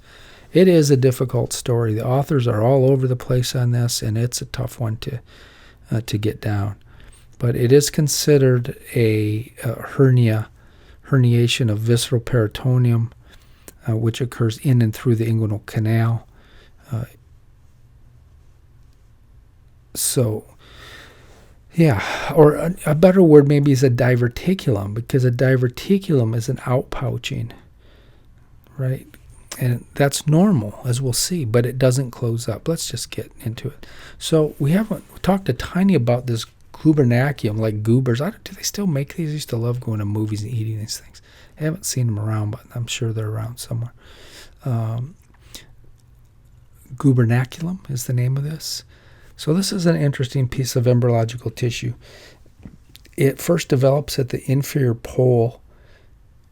It is a difficult story. The authors are all over the place on this, and it's a tough one to get down. But it is considered a herniation of visceral peritoneum, which occurs in and through the inguinal canal. Or a better word maybe is a diverticulum, because a diverticulum is an outpouching, right? And that's normal, as we'll see, but it doesn't close up. Let's just get into it. So we talked a tiny about this gubernaculum, like goobers. Do they still make these? I used to love going to movies and eating these things. I haven't seen them around, but I'm sure they're around somewhere. Gubernaculum is the name of this. So this is an interesting piece of embryological tissue. It first develops at the inferior pole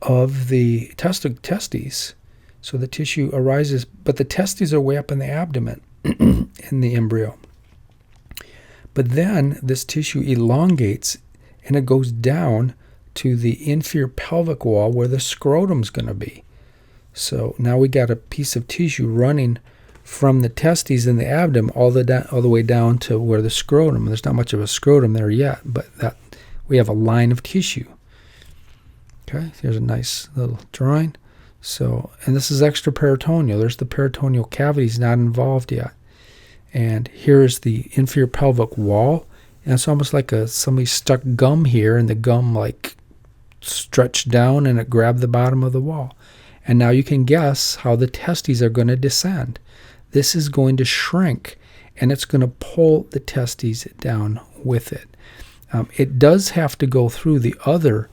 of the testes. So the tissue arises, but the testes are way up in the abdomen in the embryo. But then this tissue elongates and it goes down to the inferior pelvic wall where the scrotum's going to be. So now we got a piece of tissue running from the testes in the abdomen all the way down to where the scrotum. There's not much of a scrotum there yet, but that we have a line of tissue. Okay, here's a nice little drawing. So, and this is extraperitoneal. There's the peritoneal cavity's not involved yet. And here's the inferior pelvic wall. And it's almost like somebody stuck gum here, and the gum like stretched down and it grabbed the bottom of the wall. And now you can guess how the testes are going to descend. This is going to shrink, and it's going to pull the testes down with it. It does have to go through the other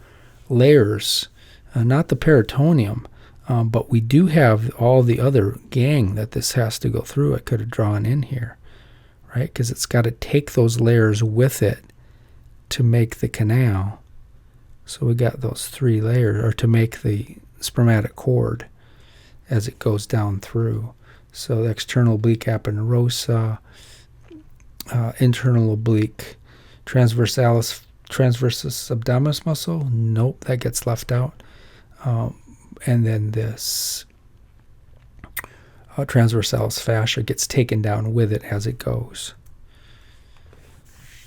layers, not the peritoneum, but we do have all the other gang that this has to go through. I could have drawn in here, right? Because it's got to take those layers with it to make the canal. So we got those 3 layers, or to make the spermatic cord as it goes down through. So the external oblique aponeurosa, internal oblique transversalis abdominis muscle. Nope, that gets left out. And then this transversalis fascia gets taken down with it as it goes.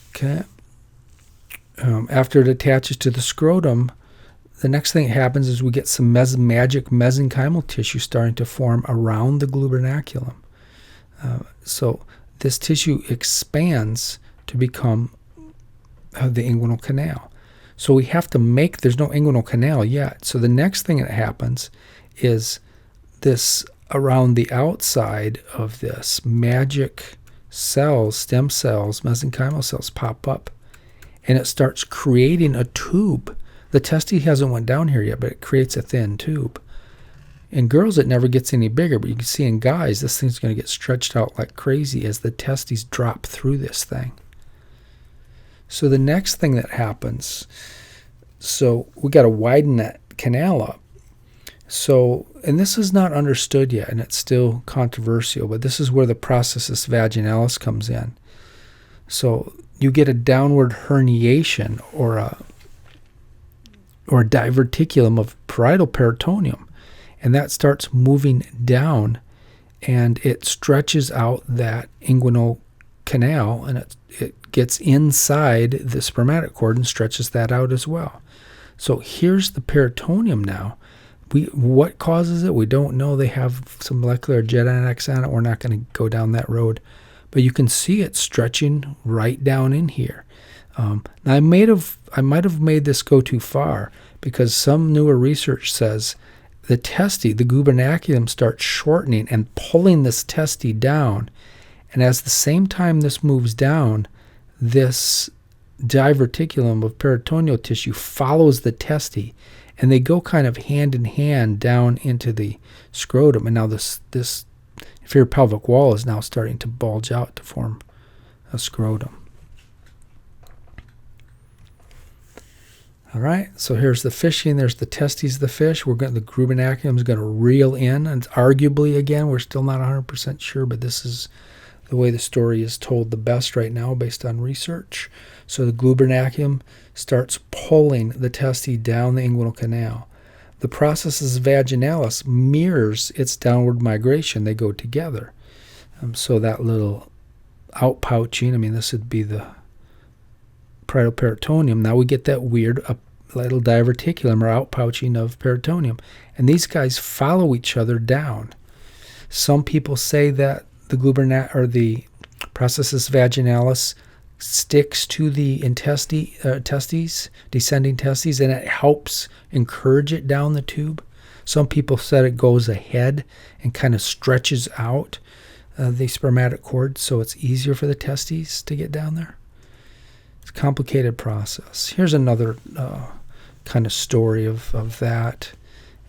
Okay. After it attaches to the scrotum, the next thing that happens is we get some magic mesenchymal tissue starting to form around the glubernaculum. So this tissue expands to become the inguinal canal. So we have to make, there's no inguinal canal yet. So the next thing that happens is this, around the outside of this, magic cells, stem cells, mesenchymal cells pop up, and it starts creating a tube. The testes hasn't went down here yet, but it creates a thin tube. In girls, it never gets any bigger, but you can see in guys, this thing's going to get stretched out like crazy as the testes drop through this thing. So the next thing that happens, so we got to widen that canal up. So, and this is not understood yet, and it's still controversial, but this is where the processus vaginalis comes in. So you get a downward herniation or a diverticulum of parietal peritoneum, and that starts moving down, and it stretches out that inguinal canal, and it gets inside the spermatic cord and stretches that out as well. So here's the peritoneum now. What causes it? We don't know. They have some molecular genetics on it. We're not going to go down that road. But you can see it stretching right down in here. Now I might have made this go too far, because some newer research says the gubernaculum starts shortening and pulling this testes down. And as the same time this moves down, this diverticulum of peritoneal tissue follows the testes, and they go kind of hand in hand down into the scrotum. And now this inferior pelvic wall is now starting to bulge out to form a scrotum. All right, so here's the fishing. There's the testes of the fish. The gubernaculum is going to reel in, and arguably, again, we're still not 100% sure, but this is the way the story is told the best right now based on research. So the gubernaculum starts pulling the testes down the inguinal canal. The processus vaginalis mirrors its downward migration. They go together. So that little outpouching, this would be the parietal peritoneum. Now we get that weird little diverticulum or outpouching of peritoneum. And these guys follow each other down. Some people say that the processus vaginalis sticks to the testes, descending testes, and it helps encourage it down the tube. Some people said it goes ahead and kind of stretches out the spermatic cord, so it's easier for the testes to get down there. It's a complicated process. Here's another kind of story of that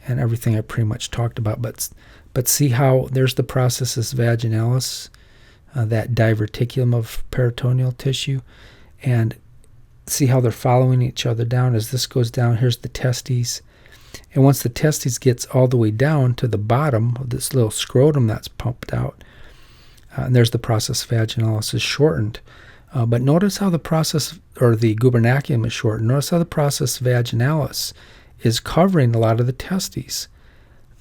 and everything I pretty much talked about, but see how there's the processus vaginalis, that diverticulum of peritoneal tissue, and see how they're following each other down. As this goes down, here's the testes, and once the testes gets all the way down to the bottom of this little scrotum that's pumped out, and there's the processus vaginalis is shortened. But notice how the gubernaculum is shortened. Notice how the processus vaginalis is covering a lot of the testes.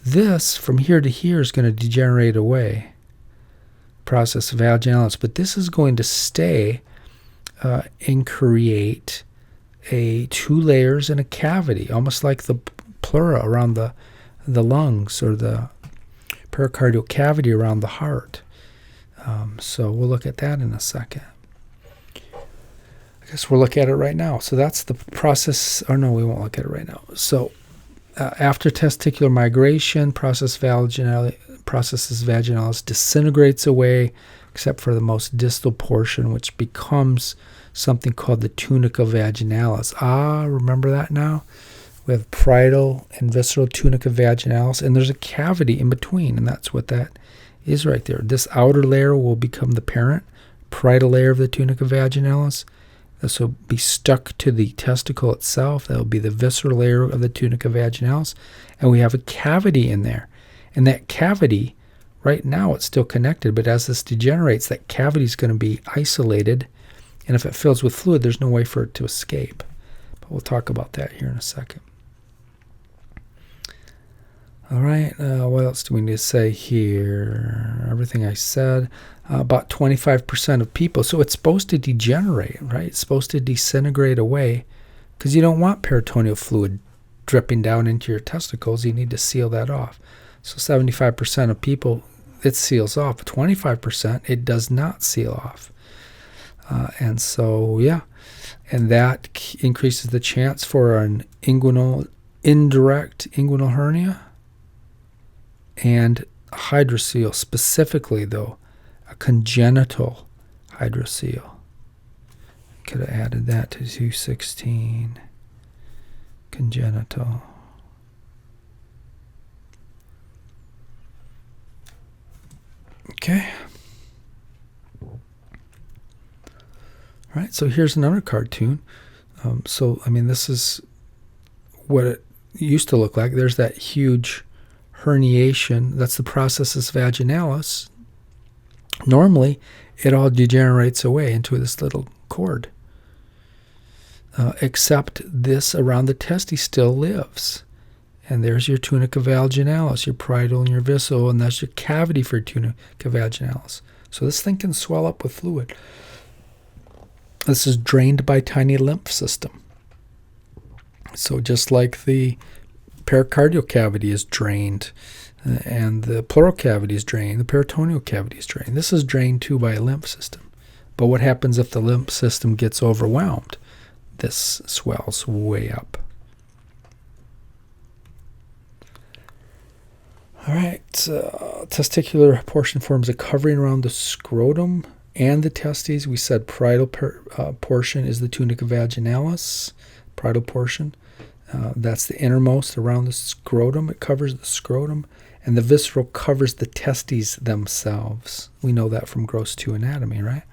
This, from here to here, is going to degenerate away, processus vaginalis, but this is going to stay and create 2 layers in a cavity, almost like the pleura around the lungs or the pericardial cavity around the heart. So we'll look at that in a second. I guess we'll look at it right now. So that's the process, or no, we won't look at it right now. So after testicular migration, processus vaginalis disintegrates away, except for the most distal portion, which becomes something called the tunica vaginalis. Remember that now? We have parietal and visceral tunica vaginalis, and there's a cavity in between, and that's what that is right there. This outer layer will become the parent, parietal layer of the tunica vaginalis. This will be stuck to the testicle itself. That will be the visceral layer of the tunica vaginalis. And we have a cavity in there. And that cavity, right now it's still connected, but as this degenerates, that cavity is going to be isolated. And if it fills with fluid, there's no way for it to escape. But we'll talk about that here in a second. All right, what else do we need to say here? Everything I said. About 25% of people. So it's supposed to degenerate, right? It's supposed to disintegrate away because you don't want peritoneal fluid dripping down into your testicles. You need to seal that off. So 75% of people, it seals off. But 25%, it does not seal off. And so, yeah. And that increases the chance for an indirect inguinal hernia. And hydrocele, specifically though, a congenital hydrocele. Could have added that to 216. Congenital. Okay. All right, so here's another cartoon. So, I mean, this is what it used to look like. There's that huge herniation. That's the processus vaginalis. Normally, it all degenerates away into this little cord. Except this around the testes still lives. And there's your tunica vaginalis, your parietal and your visceral, and that's your cavity for your tunica vaginalis. So this thing can swell up with fluid. This is drained by tiny lymph system. So just like the pericardial cavity is drained, and the pleural cavity is drained, the peritoneal cavity is drained. This is drained too by a lymph system. But what happens if the lymph system gets overwhelmed? This swells way up. All right, testicular portion forms a covering around the scrotum and the testes. We said parietal portion is the tunica vaginalis, parietal portion. That's the innermost around the scrotum. It covers the scrotum. And the visceral covers the testes themselves. We know that from gross 2 anatomy, right?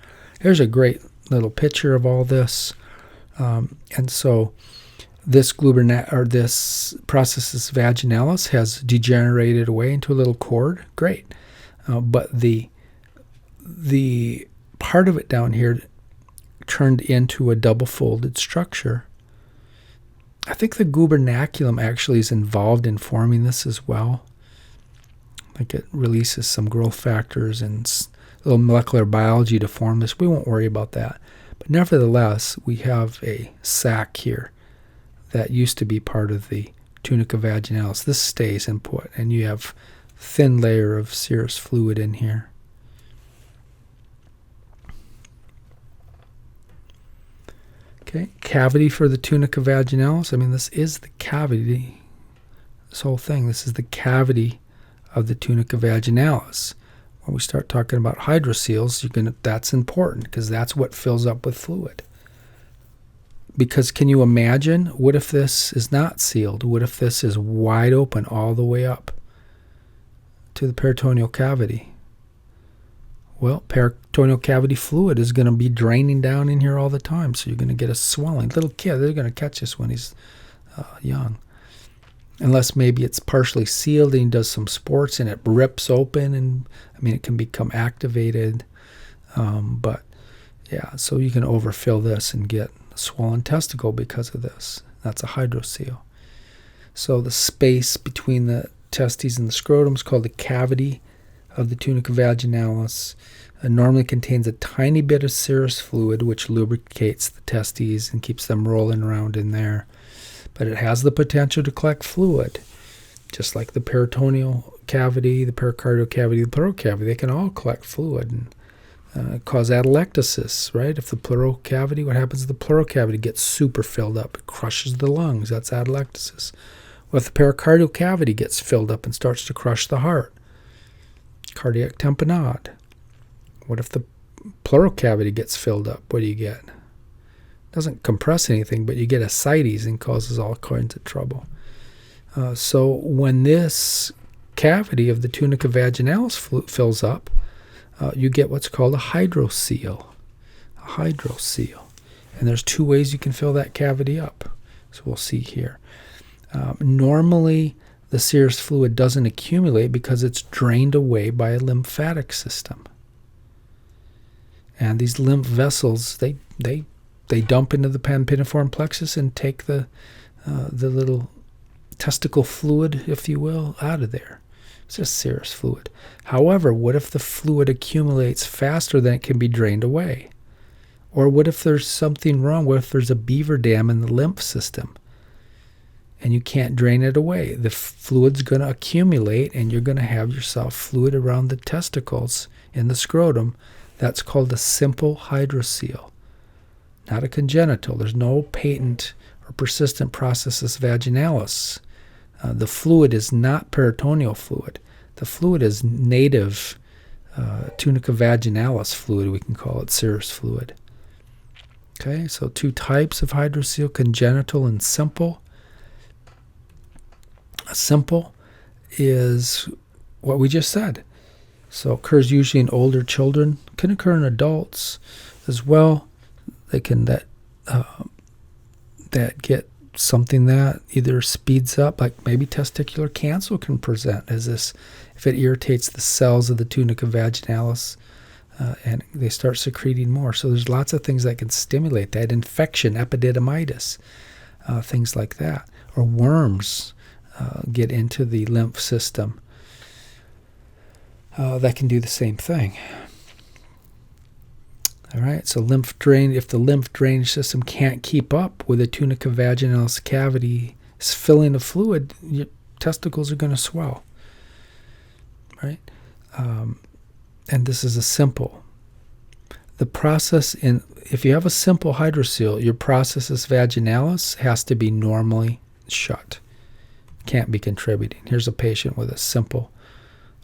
Here's a great little picture of all this. And so this this processus vaginalis has degenerated away into a little cord. Great. But the part of it down here turned into a double-folded structure. I think the gubernaculum actually is involved in forming this as well. Like it releases some growth factors and little molecular biology to form this. We won't worry about that. But nevertheless, we have a sac here that used to be part of the tunica vaginalis. This stays in put, and you have thin layer of serous fluid in here. Okay, cavity for the tunica vaginalis. I mean, this is the cavity. This whole thing, this is the cavity of the tunica vaginalis. When we start talking about hydroceles, that's important because that's what fills up with fluid. Because can you imagine, what if this is not sealed? What if this is wide open all the way up to the peritoneal cavity? Well, peritoneal cavity fluid is going to be draining down in here all the time, so you're going to get a swelling. Little kid, they're going to catch this when he's young. Unless maybe it's partially sealed and he does some sports and it rips open, and I mean, it can become activated. But yeah, so you can overfill this and get a swollen testicle because of this. That's a hydrocele. So the space between the testes and the scrotum is called the cavity of the tunica vaginalis. It normally contains a tiny bit of serous fluid which lubricates the testes and keeps them rolling around in there. But it has the potential to collect fluid, just like the peritoneal cavity, the pericardial cavity, the pleural cavity. They can all collect fluid and cause atelectasis, right? If the pleural cavity, what happens if the pleural cavity gets super filled up? It crushes the lungs. That's atelectasis. Well, if the pericardial cavity gets filled up and starts to crush the heart, cardiac tamponade. What if the pleural cavity gets filled up? What do you get? Doesn't compress anything, but you get ascites and causes all kinds of trouble. So when this cavity of the tunica vaginalis fills up, you get what's called a hydrocele. hydrocele. And there's two ways you can fill that cavity up. So we'll see here. Normally, the serous fluid doesn't accumulate because it's drained away by a lymphatic system. And these lymph vessels, they dump into the pampiniform plexus and take the little testicle fluid, if you will, out of there. It's just serous fluid. However, what if the fluid accumulates faster than it can be drained away? Or what if there's something wrong? What if there's a beaver dam in the lymph system and you can't drain it away? The fluid's going to accumulate and you're going to have yourself fluid around the testicles in the scrotum. That's called a simple hydrocele, not a congenital. There's no patent or persistent processus vaginalis. The fluid is not peritoneal fluid. The fluid is native tunica vaginalis fluid, we can call it serous fluid. Okay, so two types of hydrocele, congenital and simple. Simple is what we just said. So occurs usually in older children, can occur in adults as well. They can that get something that either speeds up, like maybe testicular cancer can present as this, if it irritates the cells of the tunica vaginalis, and they start secreting more. So there's lots of things that can stimulate that. Infection, epididymitis, things like that. Or worms get into the lymph system. That can do the same thing. All right, so lymph drain, if the lymph drainage system can't keep up with the tunica vaginalis cavity is filling of fluid, your testicles are going to swell. Right? And this is a simple. The process if you have a simple hydrocele, your processus vaginalis has to be normally shut. Can't be contributing. Here's a patient with a simple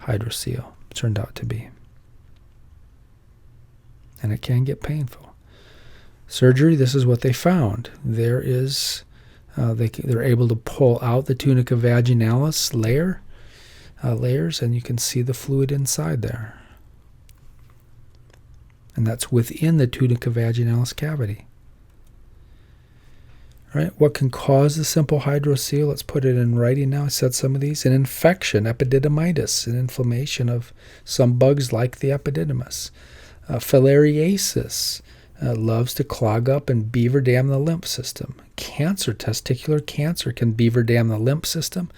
hydrocele, turned out to be. And it can get painful. Surgery, this is what they found. There is, they're able to pull out the tunica vaginalis layers, and you can see the fluid inside there. And that's within the tunica vaginalis cavity. All right, what can cause the simple hydrocele? Let's put it in writing now. I said some of these. An infection, epididymitis, an inflammation of some bugs like the epididymis. Filariasis loves to clog up and beaver dam the lymph system. Cancer, testicular cancer, can beaver dam the lymph system,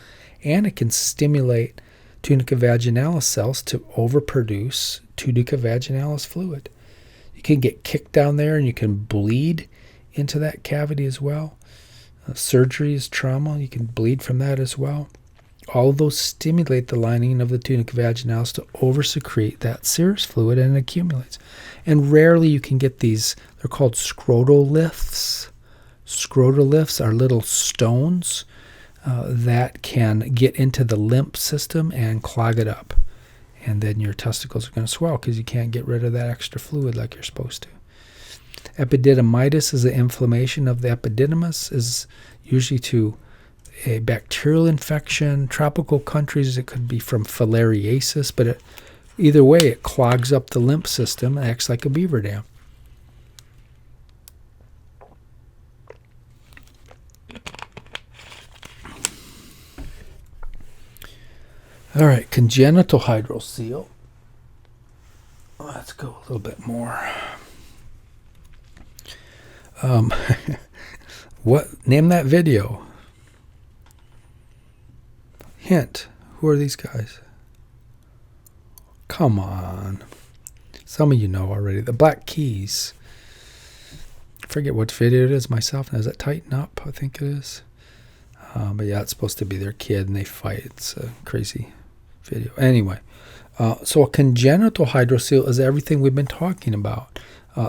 and it can stimulate tunica vaginalis cells to overproduce tunica vaginalis fluid. You can get kicked down there and you can bleed into that cavity as well. Surgery is trauma. You can bleed from that as well. All of those stimulate the lining of the tunica vaginalis to oversecrete that serous fluid, and it accumulates. And rarely you can get these, they're called scrotoliths. Scrotoliths are little stones that can get into the lymph system and clog it up. And then your testicles are going to swell because you can't get rid of that extra fluid like you're supposed to. Epididymitis is an inflammation of the epididymis, is usually to a bacterial infection. Tropical countries, it could be from filariasis, but either way, it clogs up the lymph system and acts like a beaver dam. All right, congenital hydrocele. Let's go a little bit more. Name that video. Hint. Who are these guys? Come on. Some of you know already. The Black Keys. I forget what video it is myself. Now, is that Tighten Up? I think it is. But yeah, it's supposed to be their kid and they fight. It's a crazy video. Anyway, so a congenital hydrocele is everything we've been talking about.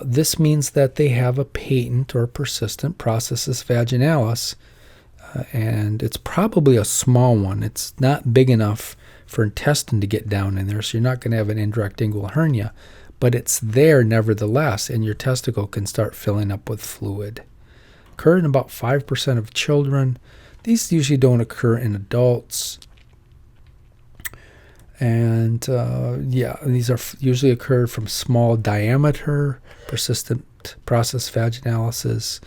This means that they have a patent or persistent processus vaginalis, and it's probably a small one. It's not big enough for intestine to get down in there, so you're not going to have an indirect inguinal hernia, but it's there nevertheless, and your testicle can start filling up with fluid. Occur in about 5% of children. These usually don't occur in adults. And these are usually occur from small diameter, persistent stopped process vaginalis.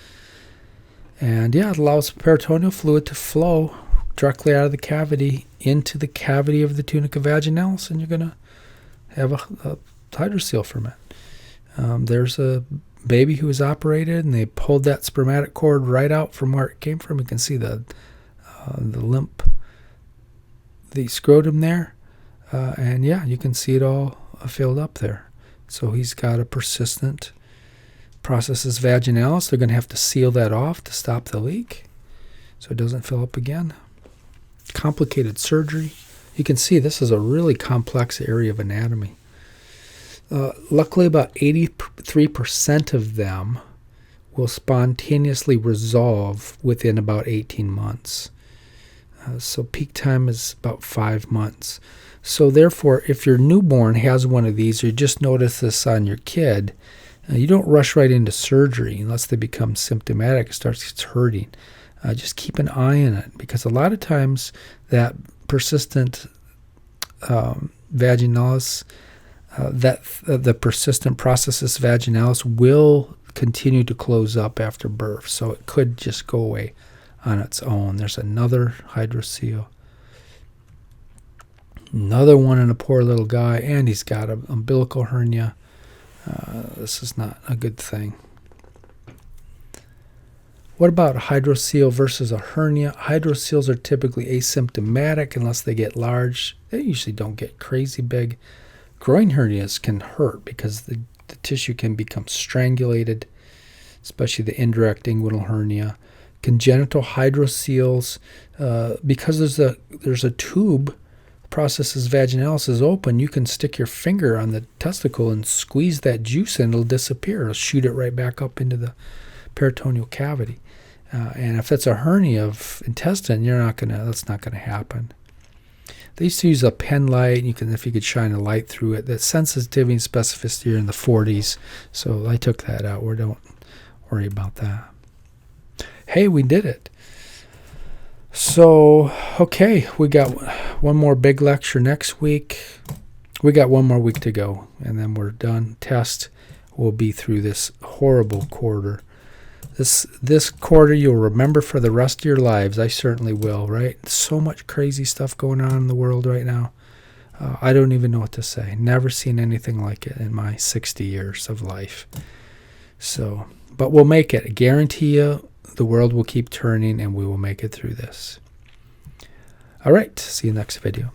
And yeah, it allows peritoneal fluid to flow directly out of the cavity into the cavity of the tunica vaginalis, and you're going to have a hydrocele ferment. There's a baby who was operated, and they pulled that spermatic cord right out from where it came from. You can see the limp, the scrotum there, and yeah, you can see it all filled up there. So he's got a persistent processus vaginalis. They're going to have to seal that off to stop the leak so it doesn't fill up again. Complicated surgery. You can see this is a really complex area of anatomy. Luckily, about 83% of them will spontaneously resolve within about 18 months. So peak time is about 5 months. So therefore, if your newborn has one of these, or you just notice this on your kid, you don't rush right into surgery unless they become symptomatic. It starts hurting. Just keep an eye on it, because a lot of times that persistent vaginalis, the persistent processus vaginalis will continue to close up after birth, so it could just go away on its own. There's another hydrocele. Another one in a poor little guy, and he's got an umbilical hernia. This is not a good thing. What about hydrocele versus a hernia? Hydroceles are typically asymptomatic unless they get large. They usually don't get crazy big. Groin hernias can hurt because the tissue can become strangulated, especially the indirect inguinal hernia. Congenital hydroceles, because there's a tube, processus vaginalis is open, you can stick your finger on the testicle and squeeze that juice and it'll disappear. It'll shoot it right back up into the peritoneal cavity. And if it's a hernia of intestine, that's not gonna happen. They used to use a pen light. If you could shine a light through it. The sensitivity and specificity are in the 40s, so I took that out. Don't worry about that. Hey, we did it. So, okay, we got one more big lecture next week. We got one more week to go, and then we're done. Test will be through this horrible quarter. This quarter you'll remember for the rest of your lives. I certainly will, right? So much crazy stuff going on in the world right now. I don't even know what to say. Never seen anything like it in my 60 years of life. So, but we'll make it. I guarantee you the world will keep turning and we will make it through this. All right. See you next video.